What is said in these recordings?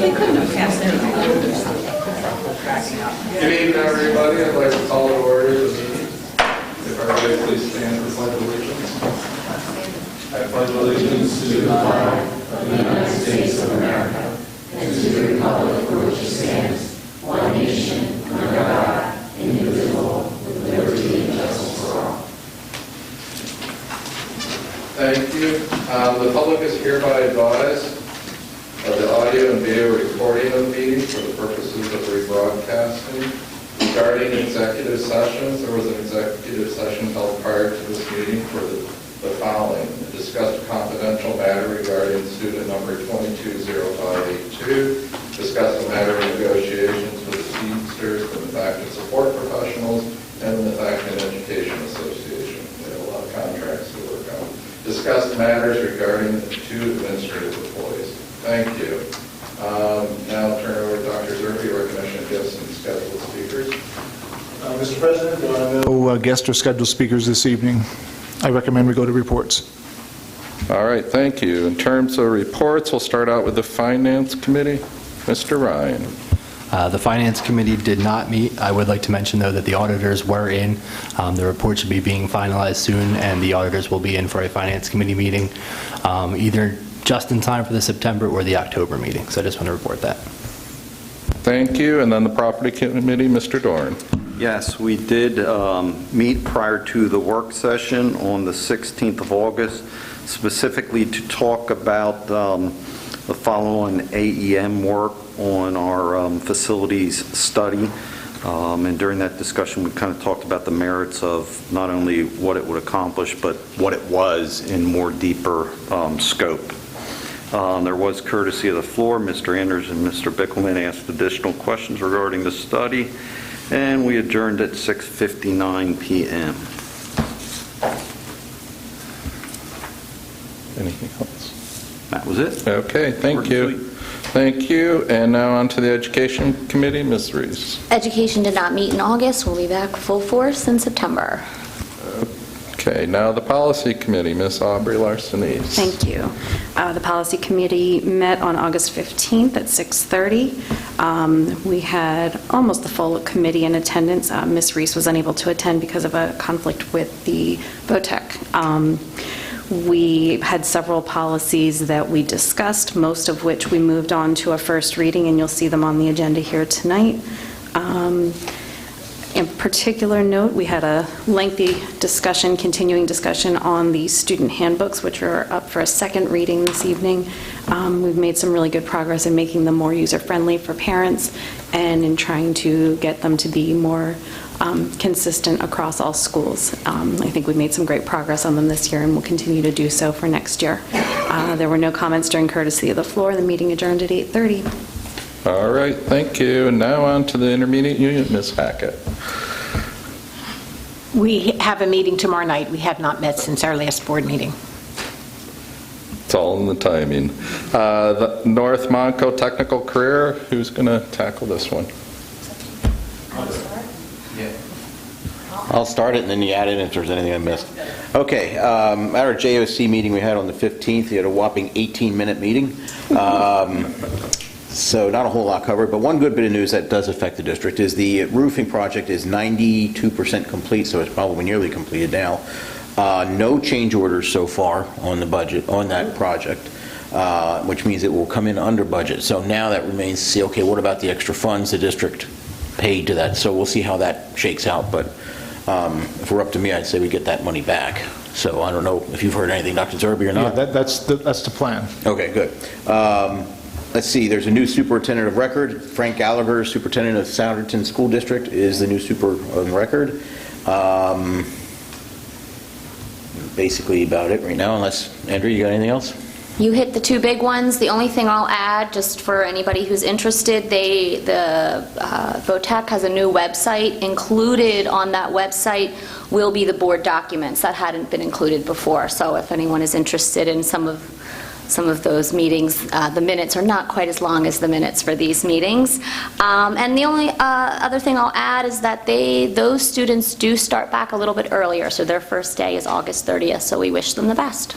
Good evening, everybody. I'd like to call to order the meeting. If everybody please stand for pledge allegiance. I pledge allegiance to the flag of the United States of America and to the republic for which it stands, one nation, under God, indivisible, with liberty and justice for all. Thank you. The public is hereby advised of the audio and video recording of the meeting for the purposes of rebroadcasting. Regarding executive sessions, there was an executive session held prior to this meeting for the following. Discussed a confidential matter regarding student number 220582. Discussed the matter of negotiations with the Teamsters, the Methacton Support Professionals, and the Methacton Education Association. We have a lot of contracts to work on. Discussed matters regarding the two administrative employees. Thank you. Now I'll turn it over to Dr. Zerbe, recognition of guests and scheduled speakers. Mr. President, do I know no guest or scheduled speakers this evening? I recommend we go to reports. All right, thank you. In terms of reports, we'll start out with the Finance Committee. Mr. Ryan. The Finance Committee did not meet. I would like to mention, though, that the auditors were in. The report should be being finalized soon, and the auditors will be in for a Finance Committee meeting, either just in time for the September or the October meeting. So I just want to report that. Thank you. And then the Property Committee, Mr. Dorn. Yes, we did meet prior to the work session on the 16th of August, specifically to talk about the following AEM work on our facilities study. And during that discussion, we kind of talked about the merits of not only what it would accomplish, but what it was in more deeper scope. There was courtesy of the floor. Mr. Anders and Mr. Bickelman asked additional questions regarding the study, and we adjourned at 6:59 p.m. Anything else? That was it. Okay, thank you. Thank you. And now on to the Education Committee, Ms. Reese. Education did not meet in August. We'll be back full force in September. Okay, now the Policy Committee, Ms. Aubrey Larson-East. Thank you. The Policy Committee met on August 15th at 6:30. We had almost the full committee in attendance. Ms. Reese was unable to attend because of a conflict with the VOTEC. We had several policies that we discussed, most of which we moved on to a first reading, and you'll see them on the agenda here tonight. In particular note, we had a lengthy discussion, continuing discussion on the student handbooks, which are up for a second reading this evening. We've made some really good progress in making them more user-friendly for parents and in trying to get them to be more consistent across all schools. I think we've made some great progress on them this year and will continue to do so for next year. There were no comments during courtesy of the floor. The meeting adjourned at 8:30. All right, thank you. And now on to the Intermediate Unit, Ms. Hackett. We have a meeting tomorrow night. We have not met since our last board meeting. It's all in the timing. The North Monco Technical Career, who's going to tackle this one? I'll start it, and then you add in if there's anything I missed. Okay, at our JOC meeting we had on the 15th, we had a whopping 18-minute meeting. So not a whole lot covered, but one good bit of news that does affect the district is the roofing project is 92% complete, so it's probably nearly completed now. No change orders so far on the budget, on that project, which means it will come in under budget. So now that remains to see, okay, what about the extra funds the district paid to that? So we'll see how that shakes out, but if we're up to me, I'd say we get that money back. So I don't know if you've heard anything, Dr. Zerbe, or not. Yeah, that's the plan. Okay, good. Let's see, there's a new superintendent of record. Frank Gallagher, superintendent of Souderton School District, is the new super of record. Basically about it right now, unless, Andrew, you got anything else? You hit the two big ones. The only thing I'll add, just for anybody who's interested, the VOTEC has a new website. Included on that website will be the board documents that hadn't been included before. So if anyone is interested in some of those meetings, the minutes are not quite as long as the minutes for these meetings. And the only other thing I'll add is that those students do start back a little bit earlier. So their first day is August 30th. So we wish them the best.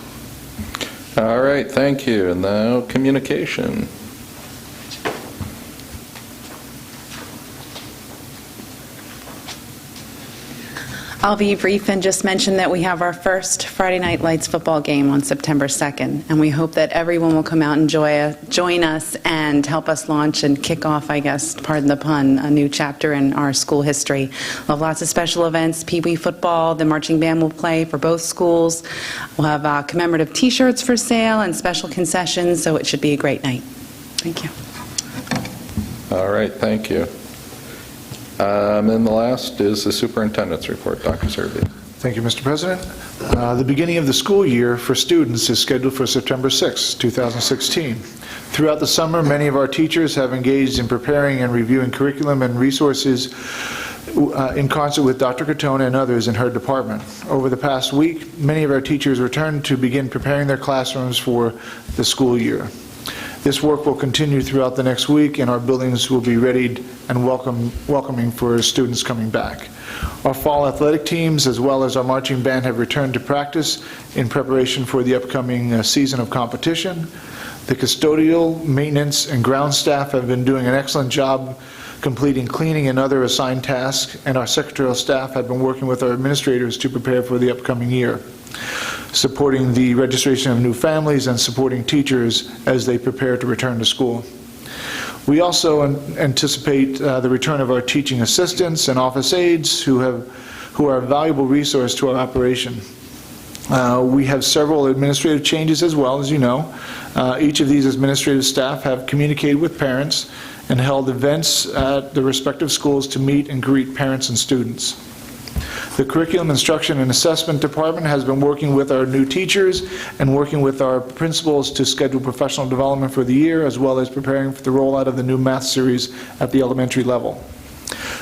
All right, thank you. And now communication. I'll be brief and just mention that we have our first Friday Night Lights football game on September 2nd, and we hope that everyone will come out and join us and help us launch and kick off, I guess, pardon the pun, a new chapter in our school history. We'll have lots of special events, Pee Wee football, the marching band will play for both schools. We'll have commemorative T-shirts for sale and special concessions, so it should be a great night. Thank you. All right, thank you. And the last is the superintendent's report. Dr. Serby. Thank you, Mr. President. The beginning of the school year for students is scheduled for September 6, 2016. Throughout the summer, many of our teachers have engaged in preparing and reviewing curriculum and resources in concert with Dr. Katona and others in her department. Over the past week, many of our teachers returned to begin preparing their classrooms for the school year. This work will continue throughout the next week, and our buildings will be readied and welcoming for students coming back. Our fall athletic teams, as well as our marching band, have returned to practice in preparation for the upcoming season of competition. The custodial, maintenance, and ground staff have been doing an excellent job completing cleaning and other assigned tasks, and our secretarial staff have been working with our administrators to prepare for the upcoming year, supporting the registration of new families and supporting teachers as they prepare to return to school. We also anticipate the return of our teaching assistants and office aides who are a valuable resource to our operation. We have several administrative changes as well, as you know. Each of these administrative staff have communicated with parents and held events at the respective schools to meet and greet parents and students. The Curriculum Instruction and Assessment Department has been working with our new teachers and working with our principals to schedule professional development for the year, as well as preparing for the rollout of the new math series at the elementary level.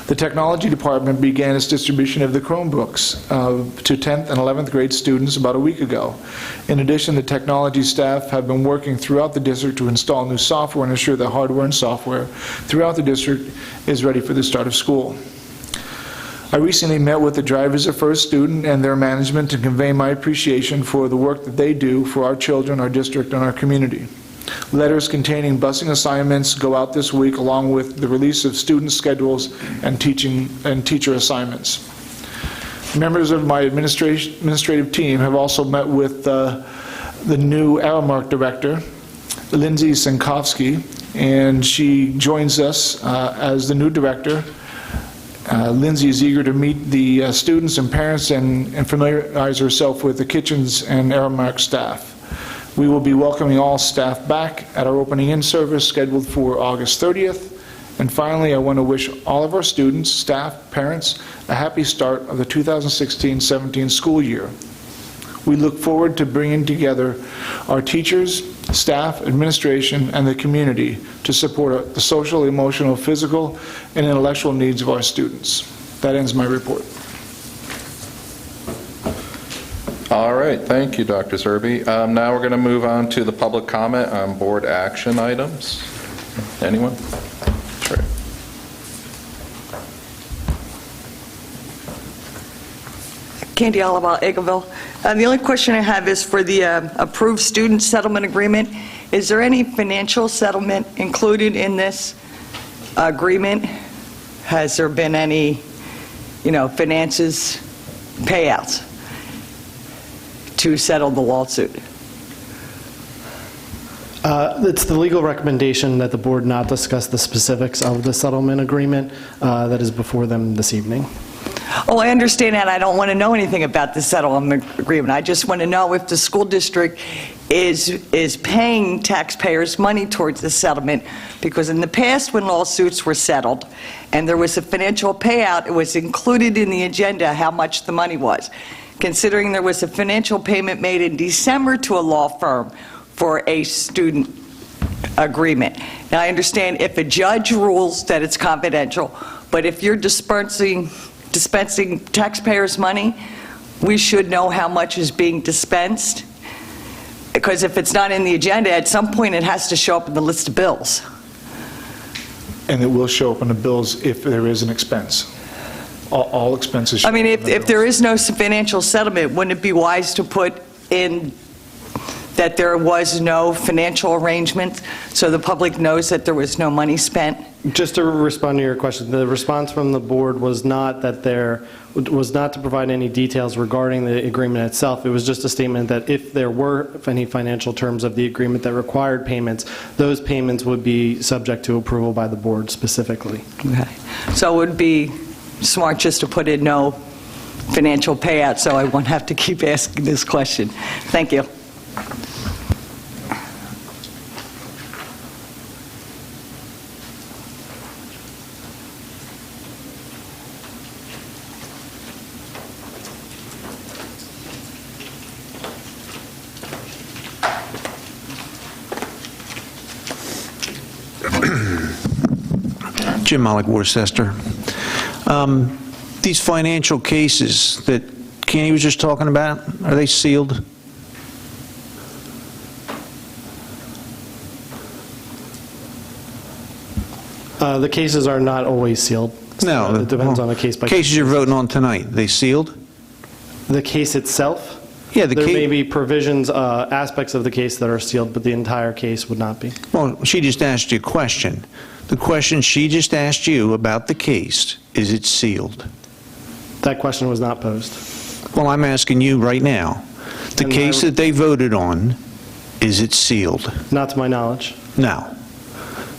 The Technology Department began its distribution of the Chromebooks to 10th and 11th grade students about a week ago. In addition, the technology staff have been working throughout the district to install new software and ensure that hardware and software throughout the district is ready for the start of school. I recently met with the drivers of First Student and their management to convey my appreciation for the work that they do for our children, our district, and our community. Letters containing busing assignments go out this week, along with the release of student schedules and teacher assignments. Members of my administrative team have also met with the new Aramark director, Lindsay Sinkowski, and she joins us as the new director. Lindsay is eager to meet the students and parents and familiarize herself with the kitchens and Aramark staff. We will be welcoming all staff back at our opening in-service scheduled for August 30th. And finally, I want to wish all of our students, staff, parents, a happy start of the 2016-17 school year. We look forward to bringing together our teachers, staff, administration, and the community to support the social, emotional, physical, and intellectual needs of our students. That ends my report. All right, thank you, Dr. Serby. Now we're going to move on to the public comment on board action items. Anyone? Sure. Candy Oliver, Eggerville. The only question I have is for the approved student settlement agreement. Is there any financial settlement included in this agreement? Has there been any, finances, payouts to settle the lawsuit? It's the legal recommendation that the board not discuss the specifics of the settlement agreement that is before them this evening. Oh, I understand that. I don't want to know anything about the settlement agreement. I just want to know if the school district is paying taxpayers money towards the settlement, because in the past when lawsuits were settled and there was a financial payout, it was included in the agenda how much the money was. Considering there was a financial payment made in December to a law firm for a student agreement. Now, I understand if a judge rules that it's confidential, but if you're dispensing taxpayers' money, we should know how much is being dispensed, because if it's not in the agenda, at some point it has to show up in the list of bills. And it will show up on the bills if there is an expense. All expenses show up on the bills. If there is no financial settlement, wouldn't it be wise to put in that there was no financial arrangement, so the public knows that there was no money spent? Just to respond to your question, the response from the board was not that was not to provide any details regarding the agreement itself. It was just a statement that if there were any financial terms of the agreement that required payments, those payments would be subject to approval by the board specifically. Okay. So it would be smart just to put in no financial payout, so I won't have to keep asking this question. Thank you. Jim Mollick, Worcester. These financial cases that Kenny was just talking about, are they sealed? The cases are not always sealed. No. It depends on the case by case. Cases you're voting on tonight, they sealed? The case itself? Yeah, the There case. may be provisions, aspects of the case that are sealed, but the entire case would not be. Well, she just asked you a question. The question she just asked you about the case, is it sealed? That question was not posed. Well, I'm asking you right now. The And case I- that they voted on, is it sealed? Not to my knowledge. No.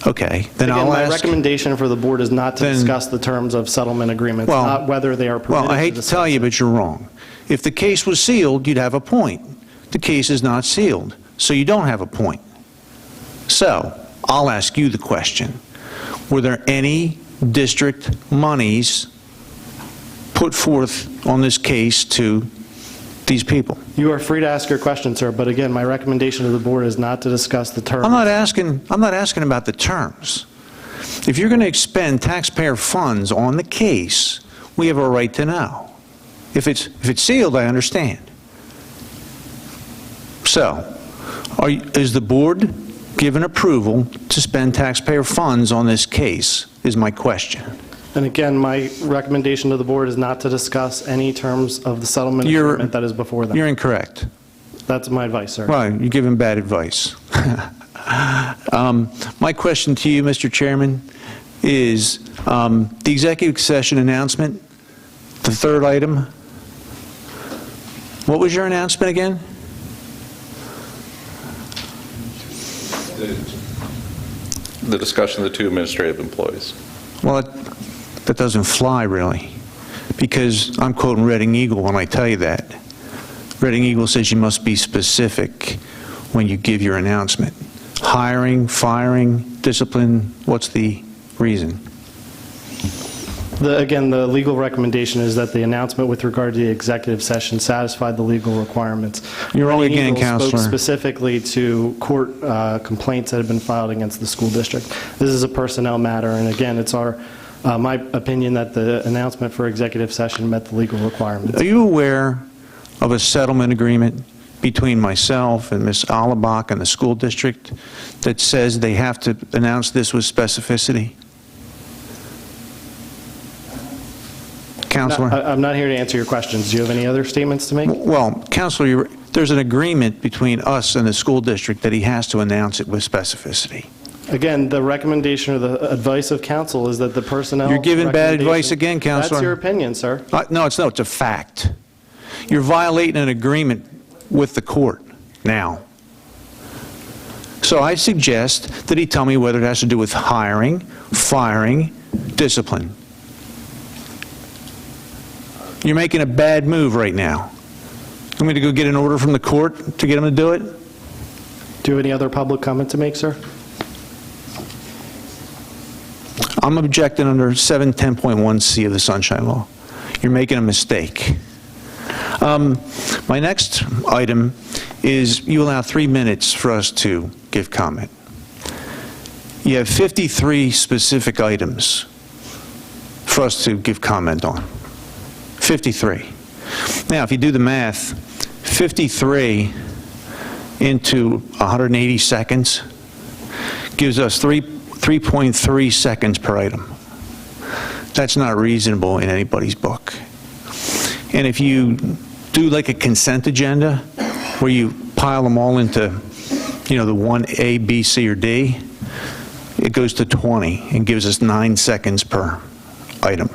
Okay, then Again, I'll my ask. recommendation for the board is not to Then- discuss the terms of settlement agreements, Well- not whether they are permitted Well, I hate to discuss tell you, it. but you're wrong. If the case was sealed, you'd have a point. The case is not sealed, so you don't have a point. So, I'll ask you the question. Were there any district monies put forth on this case to these people? You are free to ask your question, sir, but again, my recommendation to the board is not to discuss the terms. I'm not asking about the terms. If you're going to expend taxpayer funds on the case, we have a right to know. If it's sealed, I understand. So, is the board given approval to spend taxpayer funds on this case, is my question. And again, my recommendation to the board is not to discuss any terms of the settlement You're- agreement that is before them. You're incorrect. That's my advice, sir. Well, you're giving bad advice. My question to you, Mr. Chairman, is the executive session announcement, the third item. What was your announcement again? The discussion of the two administrative employees. Well, that doesn't fly, really, because I'm quoting Reading Eagle when I tell you that. Reading Eagle says you must be specific when you give your announcement. Hiring, firing, discipline, what's the reason? Again, the legal recommendation is that the announcement with regard to the executive session satisfied the legal requirements. You're wrong Reading again, Eagle Counselor. spoke specifically to court complaints that have been filed against the school district. This is a personnel matter, and again, it's my opinion that the announcement for executive session met the legal requirements. Are you aware of a settlement agreement between myself and Ms. Alabach and the school district that says they have to announce this with specificity? Counselor? I'm not here to answer your questions. Do you have any other statements to make? Well, Counselor, there's an agreement between us and the school district that he has to announce it with specificity. Again, the recommendation or the advice of counsel is that the personnel... You're giving bad advice recommendation- again, Counselor. That's your opinion, sir. No, it's a fact. You're violating an agreement with the court now. So I suggest that he tell me whether it has to do with hiring, firing, discipline. You're making a bad move right now. Want me to go get an order from the court to get him to do it? Do you have any other public comment to make, sir? I'm objecting under 710.1C of the Sunshine Law. You're making a mistake. My next item is you allow 3 minutes for us to give comment. You have 53 specific items for us to give comment on. 53. Now, if you do the math, 53 into 180 seconds gives us 3.3 seconds per item. That's not reasonable in anybody's book. And if you do like a consent agenda, where you pile them all into, the 1A, B, C, or D, it goes to 20 and gives us 9 seconds per item.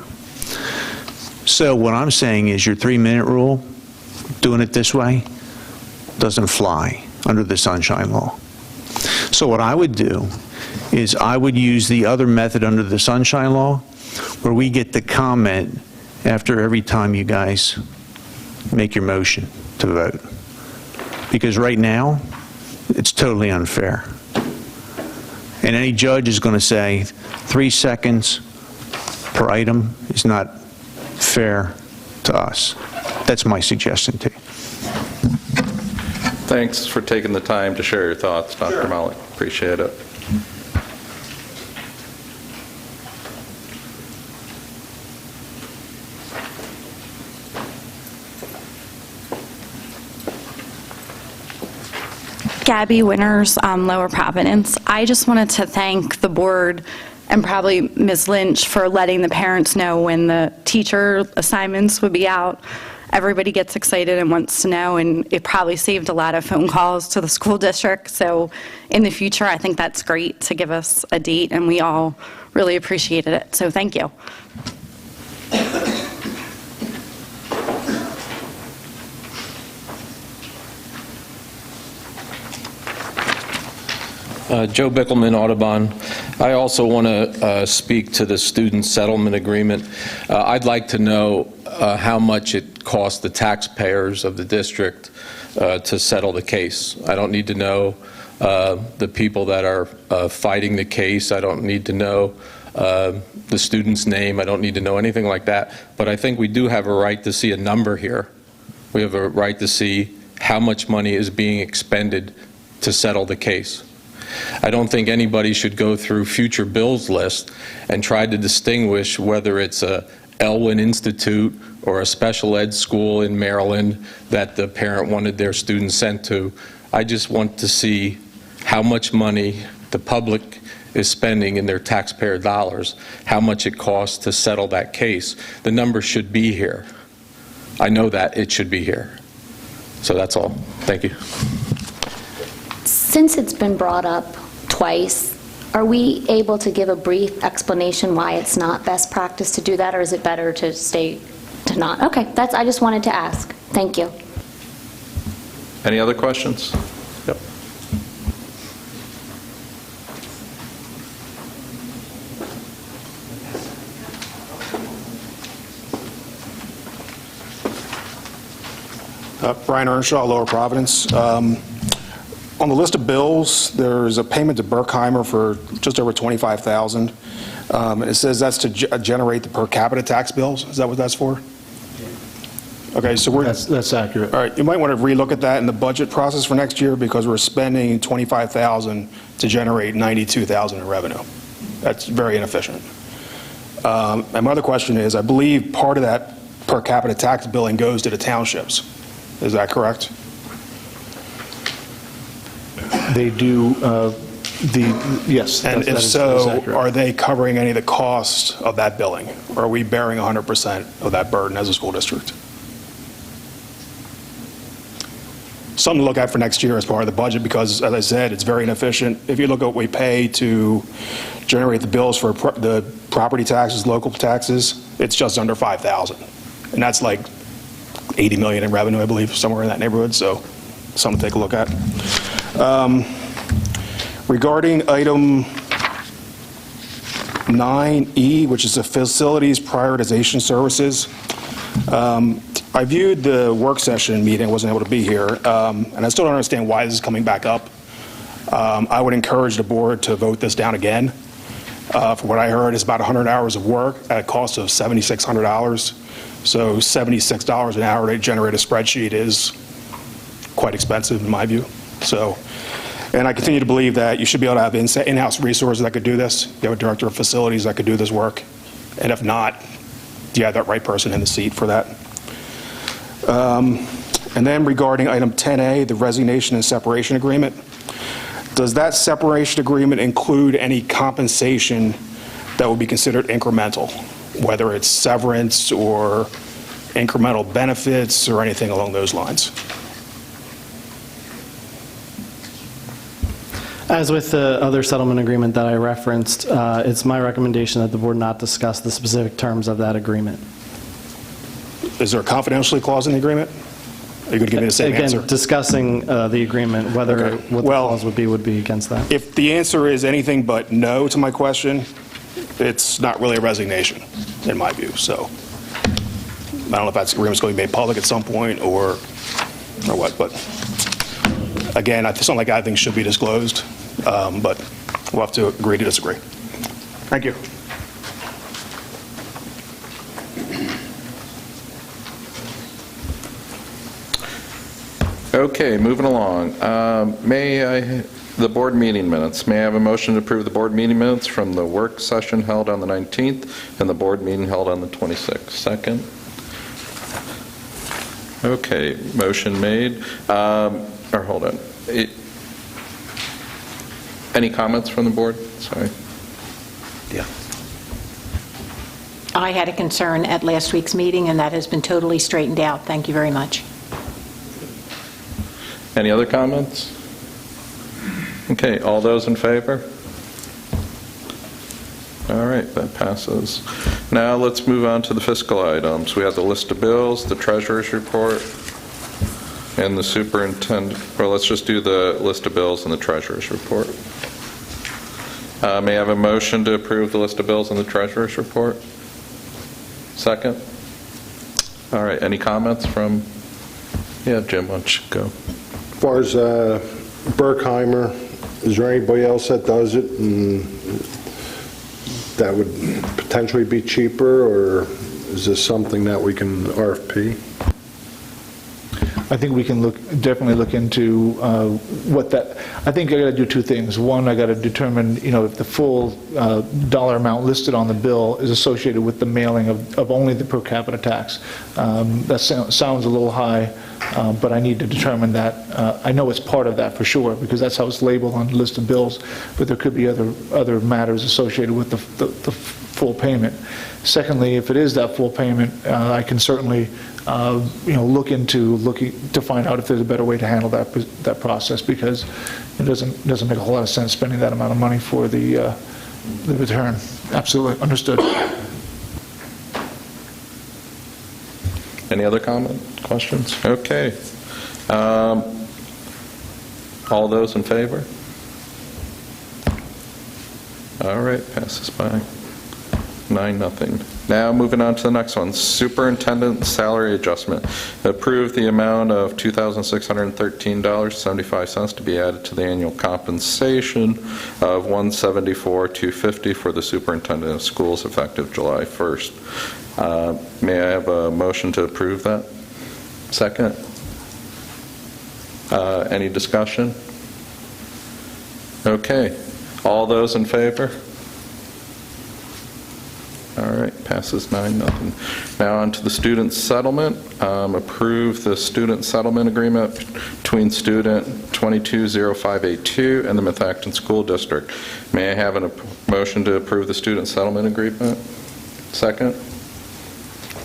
So what I'm saying is your 3-minute rule, doing it this way, doesn't fly under the Sunshine Law. So what I would do is I would use the other method under the Sunshine Law, where we get the comment after every time you guys make your motion to vote. Because right now, it's totally unfair. And any judge is going to say 3 seconds per item is not fair to us. That's my suggestion to you. Thanks for taking the time to share your thoughts, Dr. Malik. Appreciate it. Gabby Winters, Lower Providence. I just wanted to thank the board and probably Ms. Lynch for letting the parents know when the teacher assignments would be out. Everybody gets excited and wants to know, and it probably saved a lot of phone calls to the school district. So in the future, I think that's great to give us a date, and we all really appreciated it. So thank you. Joe Bickelman, Audubon. I also want to speak to the student settlement agreement. I'd like to know how much it cost the taxpayers of the district to settle the case. I don't need to know the people that are fighting the case. I don't need to know the student's name. I don't need to know anything like that. But I think we do have a right to see a number here. We have a right to see how much money is being expended to settle the case. I don't think anybody should go through future bills list and try to distinguish whether it's a Elwyn Institute or a special ed school in Maryland that the parent wanted their student sent to. I just want to see how much money the public is spending in their taxpayer dollars, how much it costs to settle that case. The number should be here. I know that it should be here. So that's all. Thank you. Since it's been brought up twice, are we able to give a brief explanation why it's not best practice to do that, or is it better to stay to not? Okay, I just wanted to ask. Thank you. Any other questions? Yep. Brian Earnshaw, Lower Providence. On the list of bills, there's a payment to Berkheimer for just over $25,000. And it says that's to generate the per capita tax bills. Is that what that's for? Okay, so That's accurate. all right, you might want to relook at that in the budget process for next year, because we're spending $25,000 to generate $92,000 in revenue. That's very inefficient. And my other question is, I believe part of that per capita tax billing goes to the townships. Is that correct? They do, yes. And that if is so, accurate. are they covering any of the cost of that billing? Or are we bearing 100% of that burden as a school district? Something to look at for next year as part of the budget, because, as I said, it's very inefficient. If you look at what we pay to generate the bills for the property taxes, local taxes, it's just under $5,000. And that's like 80 million in revenue, I believe, somewhere in that neighborhood, so something to take a look at. Regarding item 9E, which is the facilities prioritization services, I viewed the work session meeting, I wasn't able to be here, and I still don't understand why this is coming back up. I would encourage the board to vote this down again. From what I heard, it's about 100 hours of work at a cost of $7,600. So $76 an hour to generate a spreadsheet is quite expensive in my view. So, and I continue to believe that you should be able to have in-house resources that could do this. You have a director of facilities that could do this work. And if not, you have that right person in the seat for that. And then regarding item 10A, the resignation and separation agreement, does that separation agreement include any compensation that would be considered incremental, whether it's severance or incremental benefits or anything along those lines? As with the other settlement agreement that I referenced, it's my recommendation that the board not discuss the specific terms of that agreement. Is there a confidentiality clause in the agreement? Are you going to give me the same answer? Again, discussing the agreement, whether Okay. what the Well, clause would be against that. If the answer is anything but no to my question, it's not really a resignation, in my view, so. I don't know if that agreement's going to be made public at some point or what, but again, it sounds like I think should be disclosed, but we'll have to agree to disagree. Thank you. Okay, moving along. The board meeting minutes. May I have a motion to approve the board meeting minutes from the work session held on the 19th and the board meeting held on the 26th? Second? Okay, motion made. Or hold on. Any comments from the board? Sorry. Yeah. I had a concern at last week's meeting, and that has been totally straightened out. Thank you very much. Any other comments? Okay, all those in favor? All right, that passes. Now let's move on to the fiscal items. We have the list of bills, the treasurer's report, and the superintendent. Well, let's just do the list of bills and the treasurer's report. May I have a motion to approve the list of bills and the treasurer's report? Second? All right, any comments from, Jim, why don't you go? As far as Berkheimer, is there anybody else that does it and that would potentially be cheaper, or is this something that we can RFP? I think we can definitely look into what that, I think I got to do two things. One, I got to determine, if the full dollar amount listed on the bill is associated with the mailing of only the per capita tax. That sounds a little high, but I need to determine that. I know it's part of that for sure, because that's how it's labeled on the list of bills, but there could be other matters associated with the full payment. Secondly, if it is that full payment, I can certainly look to find out if there's a better way to handle that process, because it doesn't make a whole lot of sense spending that amount of money for the return. Absolutely, understood. Any other questions? Okay. All those in favor? All right, passes by 9-0. Now moving on to the next one, superintendent salary adjustment. Approve the amount of $2,613.75 to be added to the annual compensation of $174,250 for the superintendent of schools effective July 1st. May I have a motion to approve that? Second? Any discussion? Okay. All those in favor? All right, passes 9-0. Now on to the student settlement. Approve the student settlement agreement between student 220582 and the Methacton School District. May I have a motion to approve the student settlement agreement? Second?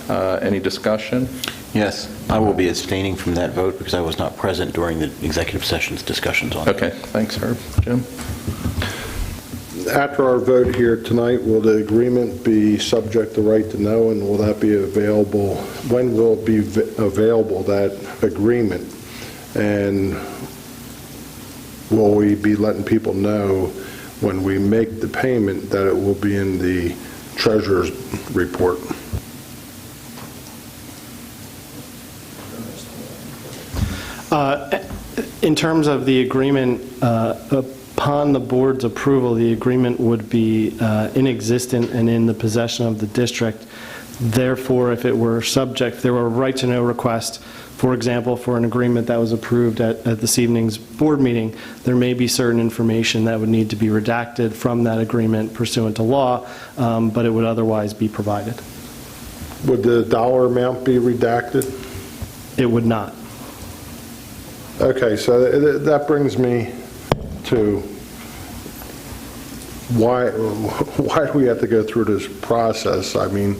Any discussion? Yes, I will be abstaining from that vote because I was not present during the executive session's discussions on it. Okay, thanks, Herb. Jim? After our vote here tonight, will the agreement be subject to right to know, and will that be available? When will it be available, that agreement? And will we be letting people know when we make the payment that it will be in the treasurer's report? In terms of the agreement, upon the board's approval, the agreement would be inexistent and in the possession of the district. Therefore, if it were subject, if there were a right-to-know request, for example, for an agreement that was approved at this evening's board meeting, there may be certain information that would need to be redacted from that agreement pursuant to law, but it would otherwise be provided. Would the dollar amount be redacted? It would not. Okay, so that brings me to why do we have to go through this process? I mean,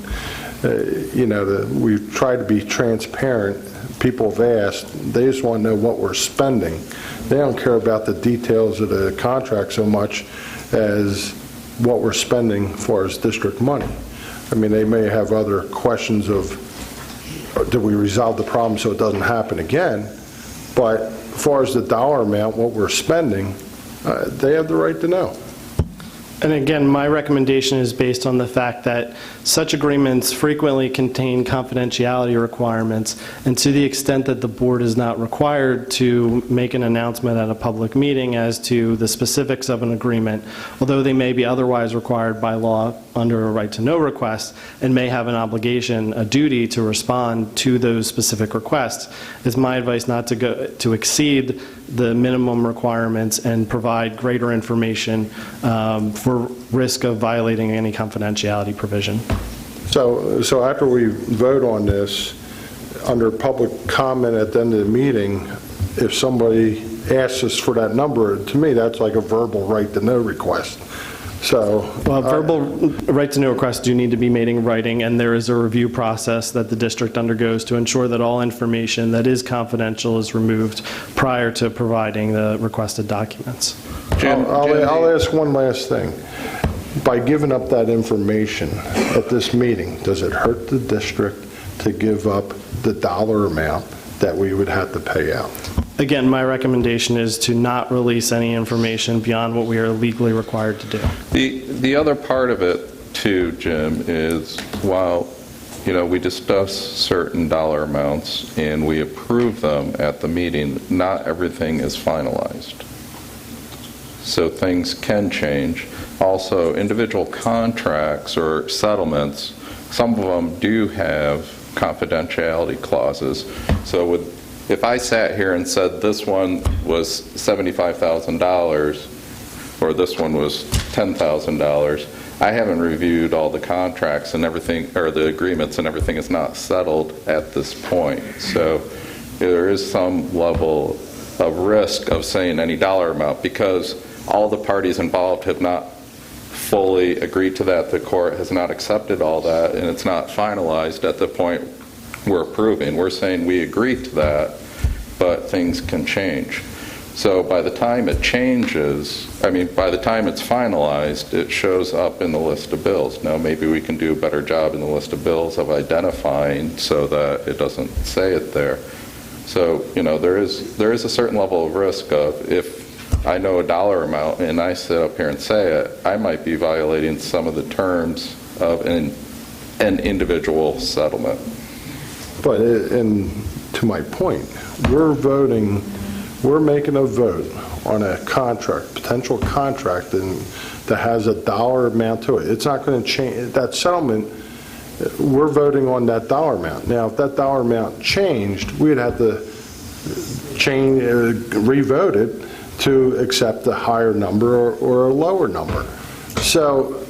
we've tried to be transparent. People have asked, they just want to know what we're spending. They don't care about the details of the contract so much as what we're spending as far as district money. I mean, they may have other questions of, do we resolve the problem so it doesn't happen again? But as far as the dollar amount, what we're spending, they have the right to know. And again, my recommendation is based on the fact that such agreements frequently contain confidentiality requirements, and to the extent that the board is not required to make an announcement at a public meeting as to the specifics of an agreement, although they may be otherwise required by law under a right-to-know request and may have an obligation, a duty to respond to those specific requests, it's my advice not to exceed the minimum requirements and provide greater information for risk of violating any confidentiality provision. So after we vote on this, under public comment at the end of the meeting, if somebody asks us for that number, to me, that's like a verbal right-to-know request. So, well, verbal right-to-know requests do need to be made in writing, and there is a review process that the district undergoes to ensure that all information that is confidential is removed prior to providing the requested documents. I'll ask one last thing. By giving up that information at this meeting, does it hurt the district to give up the dollar amount that we would have to pay out? Again, my recommendation is to not release any information beyond what we are legally required to do. The other part of it, too, Jim, is while, we discuss certain dollar amounts and we approve them at the meeting, not everything is finalized. So things can change. Also, individual contracts or settlements, some of them do have confidentiality clauses. So if I sat here and said this one was $75,000 or this one was $10,000, I haven't reviewed all the contracts and everything, or the agreements, and everything is not settled at this point. So there is some level of risk of saying any dollar amount because all the parties involved have not fully agreed to that. The court has not accepted all that, and it's not finalized at the point we're approving. We're saying we agree to that, but things can change. So by the time it changes, by the time it's finalized, it shows up in the list of bills. Now, maybe we can do a better job in the list of bills of identifying so that it doesn't say it there. So, there is a certain level of risk of if I know a dollar amount and I sit up here and say it, I might be violating some of the terms of an individual settlement. But, to my point, we're making a vote on a contract, potential contract, and that has a dollar amount to it. It's not going to change. That settlement, we're voting on that dollar amount. Now, if that dollar amount changed, we'd have to re-vote it to accept a higher number or a lower number. So,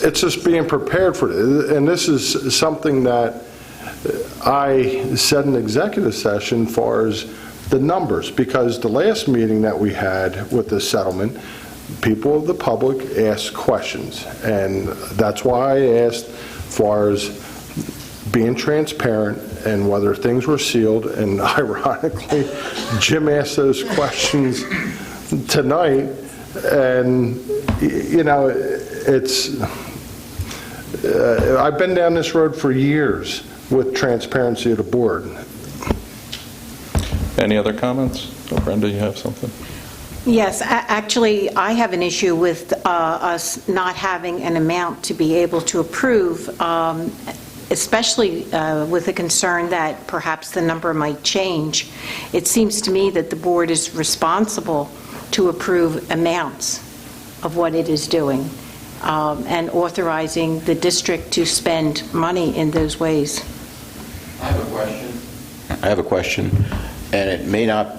it's just being prepared for it. And this is something that I said in executive session as far as the numbers, because the last meeting that we had with the settlement, people of the public asked questions. And that's why I asked as far as being transparent and whether things were sealed. And ironically, Jim asked those questions tonight. And, I've been down this road for years with transparency of the board. Any other comments? Oh, Brenda, you have something? Yes, actually, I have an issue with us not having an amount to be able to approve, especially with the concern that perhaps the number might change. It seems to me that the board is responsible to approve amounts of what it is doing and authorizing the district to spend money in those ways. I have a question, and it may not,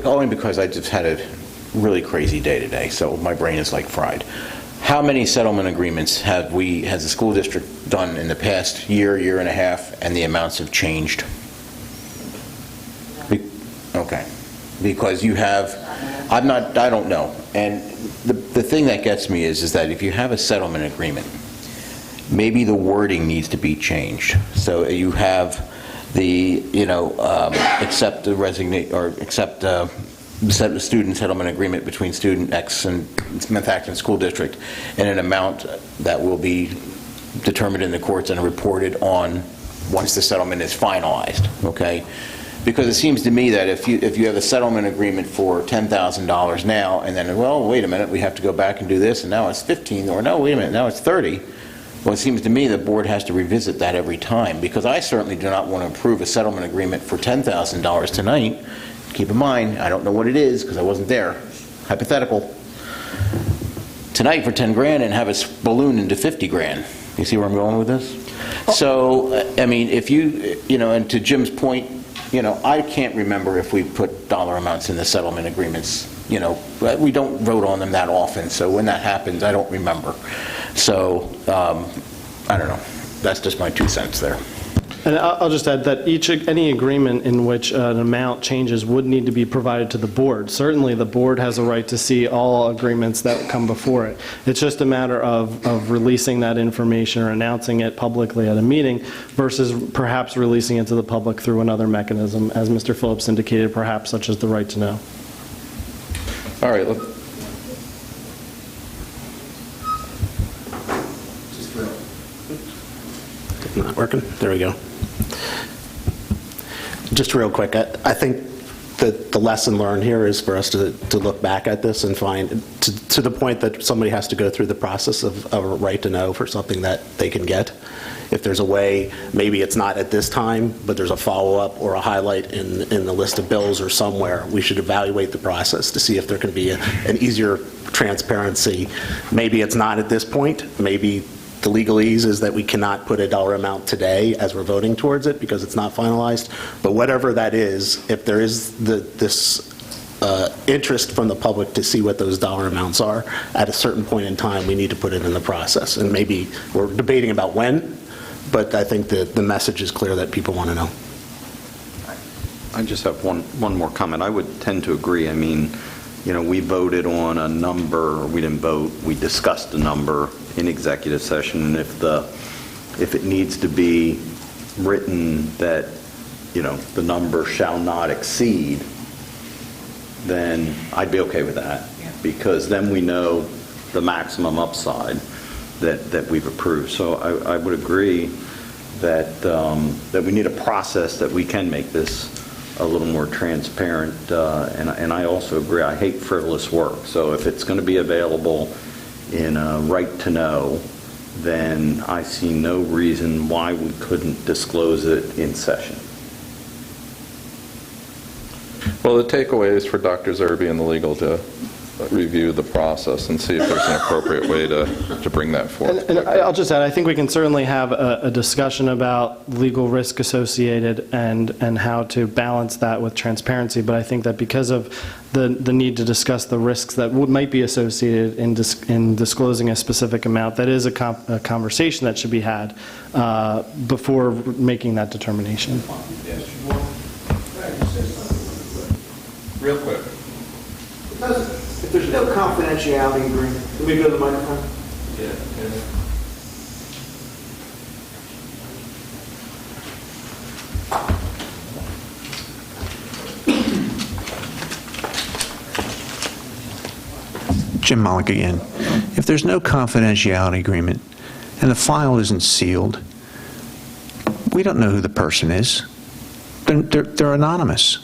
only because I just had a really crazy day today, so my brain is like fried. How many settlement agreements has the school district done in the past year and a half, and the amounts have changed? Okay. Because you have, I don't know. And the thing that gets me is that if you have a settlement agreement maybe the wording needs to be changed. So you have the, accept the student settlement agreement between student X and Smith Acton School District in an amount that will be determined in the courts and reported on once the settlement is finalized, okay? Because it seems to me that if you have a settlement agreement for $10,000 now, and then, well, wait a minute, we have to go back and do this, and now it's 15, or no, wait a minute, now it's 30. Well, it seems to me the board has to revisit that every time, because I certainly do not want to approve a settlement agreement for $10,000 tonight. Keep in mind, I don't know what it is, because I wasn't there. Hypothetical. Tonight for 10 grand and have it balloon into 50 grand. You see where I'm going with this? So, I mean, if and to Jim's point, I can't remember if we put dollar amounts in the settlement agreements. We don't vote on them that often, so when that happens, I don't remember. So, I don't know. That's just my 2 cents there. And I'll just add that any agreement in which an amount changes would need to be provided to the board. Certainly, the board has a right to see all agreements that come before it. It's just a matter of releasing that information or announcing it publicly at a meeting versus perhaps releasing it to the public through another mechanism, as Mr. Phillips indicated, perhaps such as the right to know. All right, Not working? There we go. Just real quick, I think that the lesson learned here is for us to look back at this and find, to the point that somebody has to go through the process of a right to know for something that they can get. If there's a way, maybe it's not at this time, but there's a follow-up or a highlight in the list of bills or somewhere, we should evaluate the process to see if there can be an easier transparency. Maybe it's not at this point. Maybe the legalese is that we cannot put a dollar amount today as we're voting towards it because it's not finalized. But whatever that is, if there is this interest from the public to see what those dollar amounts are, at a certain point in time, we need to put it in the process. And maybe we're debating about when, but I think that the message is clear that people want to know. I just have one more comment. I would tend to agree. I mean, we voted on a number, we didn't vote, we discussed a number in executive session, and if it needs to be written that, the number shall not exceed, then I'd be okay with that, because then we know the maximum upside that we've approved. So I would agree that we need a process that we can make this a little more transparent, and I also agree, I hate frivolous work. So if it's going to be available in a right to know, then I see no reason why we couldn't disclose it in session. well, the takeaway is for Dr. Zerbe and the legal to review the process and see if there's an appropriate way to bring that forth. And I'll just add, I think we can certainly have a discussion about legal risk associated and how to balance that with transparency, but I think that because of the need to discuss the risks that might be associated in disclosing a specific amount, that is a conversation that should be had before making that determination. Real quick. If there's no confidentiality agreement, can we go to the microphone? Yeah. Jim Malik again. If there's no confidentiality agreement and the file isn't sealed, we don't know who the person is. They're anonymous.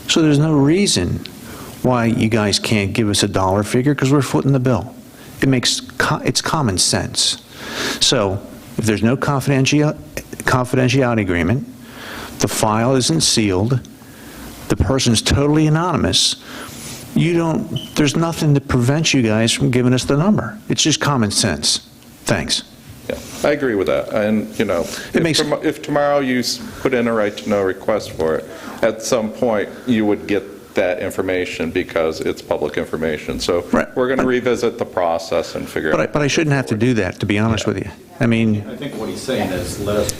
So there's no reason why you guys can't give us a dollar figure, because we're footing the bill. It's common sense. So if there's no confidentiality agreement, the file isn't sealed, the person's totally anonymous, there's nothing to prevent you guys from giving us the number. It's just common sense. Thanks. Yeah, I agree with that. And, if tomorrow you put in a right to know request for it, at some point you would get that information because it's public information. So we're going to revisit the process and figure out. But I shouldn't have to do that, to be honest with you. I mean, I think what he's saying is let us.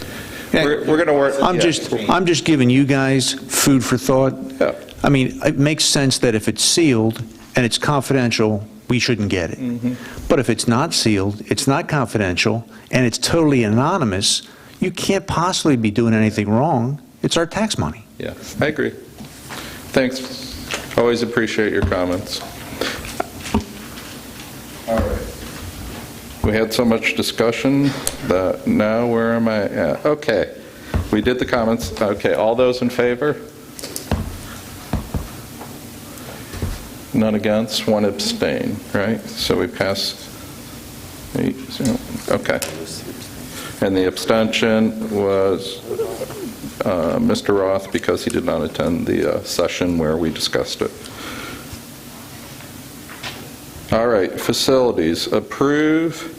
We're going to work. I'm just giving you guys food for thought. Yeah. I mean, it makes sense that if it's sealed and it's confidential, we shouldn't get it. But if it's not sealed, it's not confidential, and it's totally anonymous, you can't possibly be doing anything wrong. It's our tax money. Yeah, I agree. Thanks. Always appreciate your comments. All right. We had so much discussion that now where am I at? Okay. We did the comments. Okay, all those in favor? None against, one abstain, right? So we pass 8-0. Okay. And the abstention was Mr. Roth because he did not attend the session where we discussed it. All right, facilities. Approve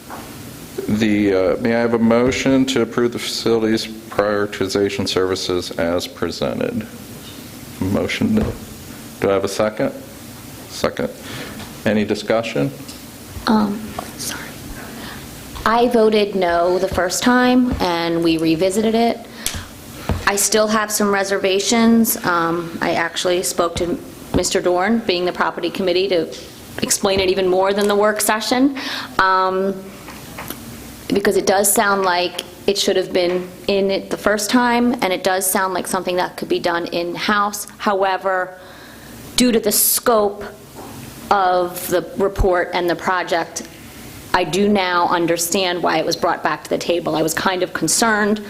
the, may I have a motion to approve the facilities prioritization services as presented? Motion. Do I have a second? Second. Any discussion? Sorry. I voted no the first time, and we revisited it. I still have some reservations. I actually spoke to Mr. Dorn, being the property committee, to explain it even more than the work session, because it does sound like it should have been in it the first time, and it does sound like something that could be done in-house. However, due to the scope of the report and the project, I do now understand why it was brought back to the table. I was kind of concerned,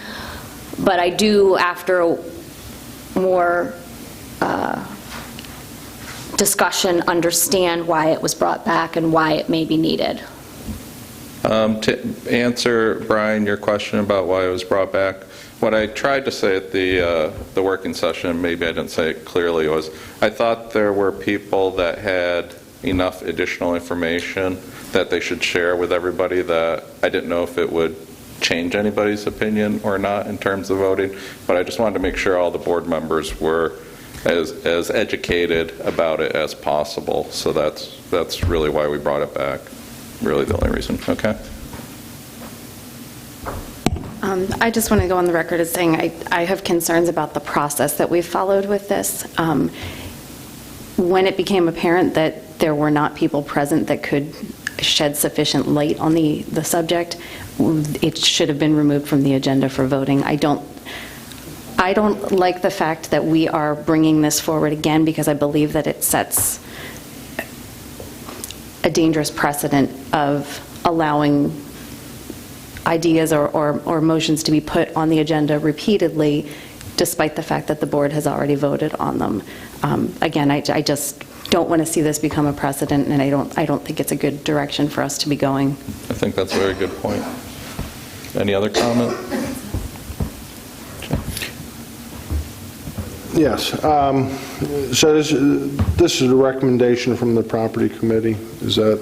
but I do, after more discussion, understand why it was brought back and why it may be needed. To answer, Brian, your question about why it was brought back, what I tried to say at the working session, maybe I didn't say it clearly, was I thought there were people that had enough additional information that they should share with everybody, that I didn't know if it would change anybody's opinion or not in terms of voting, but I just wanted to make sure all the board members were as educated about it as possible. So that's really why we brought it back, really the only reason. Okay. I just want to go on the record as saying I have concerns about the process that we've followed with this. When it became apparent that there were not people present that could shed sufficient light on the subject, it should have been removed from the agenda for voting. I don't like the fact that we are bringing this forward again, because I believe that it sets a dangerous precedent of allowing ideas or motions to be put on the agenda repeatedly, despite the fact that the board has already voted on them. Again, I just don't want to see this become a precedent, and I don't think it's a good direction for us to be going. I think that's a very good point. Any other comment? Yes. So this is a recommendation from the property committee. Is that?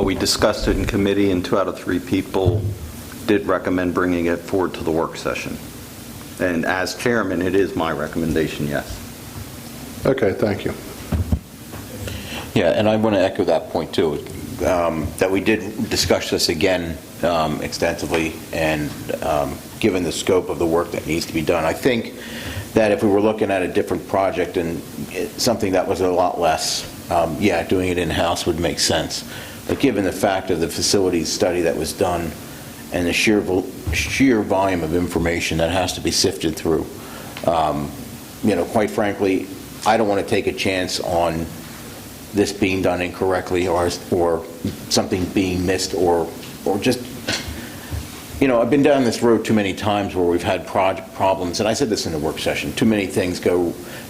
We discussed it in committee, and 2 out of 3 people did recommend bringing it forward to the work session. And as chairman, it is my recommendation, yes. Okay, thank you. Yeah, and I want to echo that point too, that we did discuss this again extensively, and given the scope of the work that needs to be done, I think that if we were looking at a different project and something that was a lot less, yeah, doing it in-house would make sense. But given the fact of the facilities study that was done and the sheer volume of information that has to be sifted through, quite frankly, I don't want to take a chance on this being done incorrectly or something being missed or just, I've been down this road too many times where we've had problems, and I said this in the work session, too many things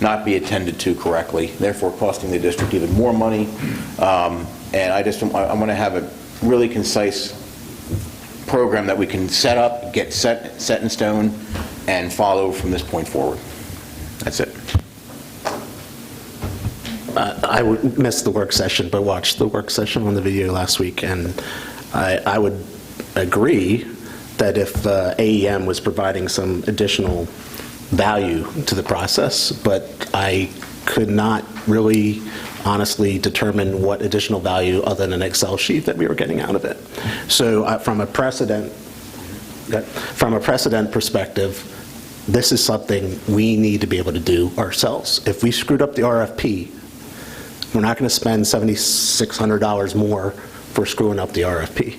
not be attended to correctly, therefore costing the district even more money. And I want to have a really concise program that we can set up, get set in stone, and follow from this point forward. That's it. I would miss the work session, but watched the work session on the video last week, and I would agree that if AEM was providing some additional value to the process, but I could not really honestly determine what additional value other than an Excel sheet that we were getting out of it. So from a precedent perspective, this is something we need to be able to do ourselves. If we screwed up the RFP, We're not going to spend $7,600 more for screwing up the RFP.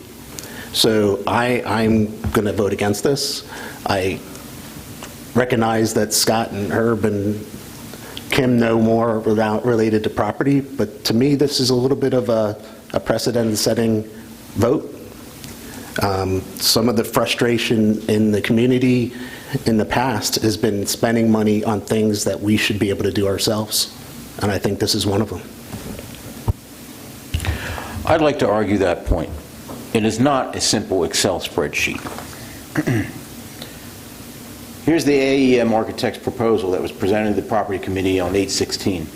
So I'm going to vote against this. I recognize that Scott and Herb and Kim know more related to property, but to me, this is a little bit of a precedent-setting vote. Some of the frustration in the community in the past has been spending money on things that we should be able to do ourselves, and I think this is one of them. I'd like to argue that point. It is not a simple Excel spreadsheet. Here's the AEM architect's proposal that was presented to the Property Committee on 8/16.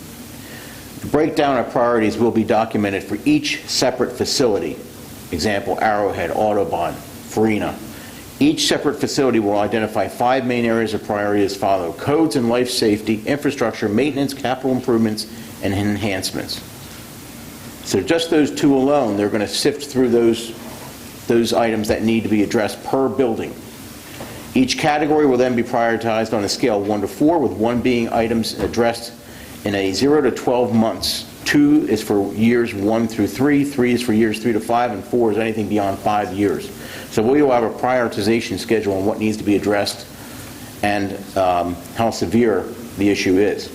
The breakdown of priorities will be documented for each separate facility. Example, Arrowhead, Audubon, Farina. Each separate facility will identify 5 main areas of priority as follow: codes and life safety, infrastructure, maintenance, capital improvements, and enhancements. So just those 2 alone, they're going to sift through those items that need to be addressed per building. Each category will then be prioritized on a scale of 1 to 4, with 1 being items addressed in a 0 to 12 months. 2 is for years 1 through 3, 3 is for years 3 to 5, and 4 is anything beyond 5 years. So we will have a prioritization schedule on what needs to be addressed and how severe the issue is.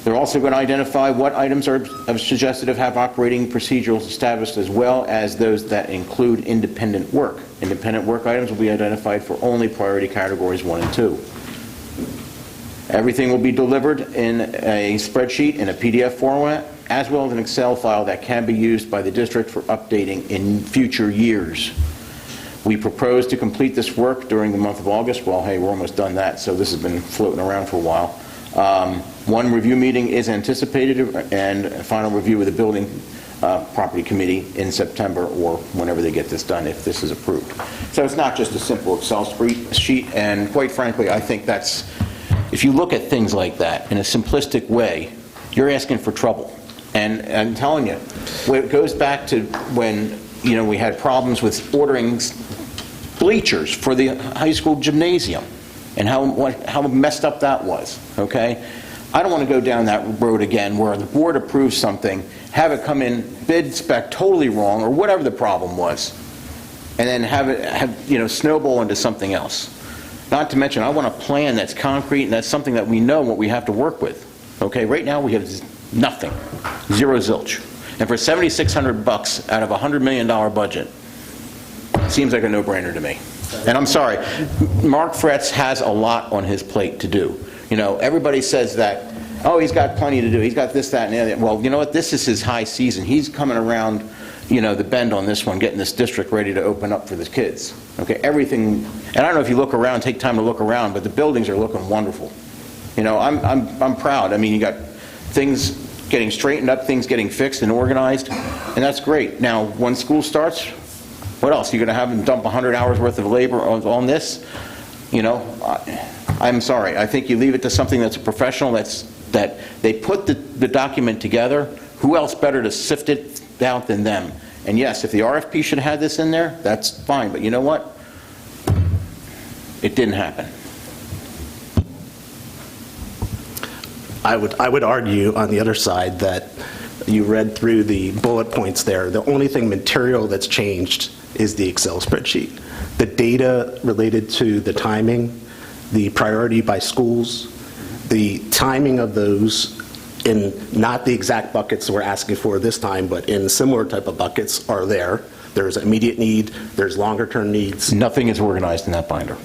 They're also going to identify what items are suggested to have operating procedures established, as well as those that include independent work. Independent work items will be identified for only priority categories 1 and 2. Everything will be delivered in a spreadsheet in a PDF format, as well as an Excel file that can be used by the district for updating in future years. We propose to complete this work during the month of August. Well, hey, we're almost done that, so this has been floating around for a while. 1 review meeting is anticipated, and a final review with the Building Property Committee in September, or whenever they get this done, if this is approved. So it's not just a simple Excel sheet, and quite frankly, I think that's, if you look at things like that in a simplistic way, you're asking for trouble. And I'm telling you, it goes back to when, you know, we had problems with ordering bleachers for the high school gymnasium, and how messed up that was, okay? I don't want to go down that road again where the board approves something, have it come in bid spec totally wrong, or whatever the problem was, and then have it snowball into something else. Not to mention, I want a plan that's concrete and that's something that we know what we have to work with. Okay, right now we have nothing, zero zilch. And for $7,600 out of a $100 million budget, seems like a no-brainer to me. And I'm sorry, Mark Fretz has a lot on his plate to do. You know, everybody says that, oh, he's got plenty to do. He's got this, that, and the other. Well, you know what? This is his high season. He's coming around, you know, the bend on this one, getting this district ready to open up for the kids. Okay, everything. And I don't know if you look around, take time to look around, but the buildings are looking wonderful. You know, I'm proud. I mean, you got things getting straightened up, things getting fixed and organized, and that's great. Now, when school starts, what else? You're going to have them dump 100 hours worth of labor on this? You know, I'm sorry. I think you leave it to something that's a professional, that they put the document together. Who else better to sift it out than them? And yes, if the RFP should have had this in there, that's fine. But you know what? It didn't happen. I would argue on the other side that you read through the bullet points there. The only thing material that's changed is the Excel spreadsheet. The data related to the timing, the priority by schools, the timing of those in not the exact buckets we're asking for this time, but in similar type of buckets are there. There's immediate need, there's longer term needs. Nothing is organized in that binder.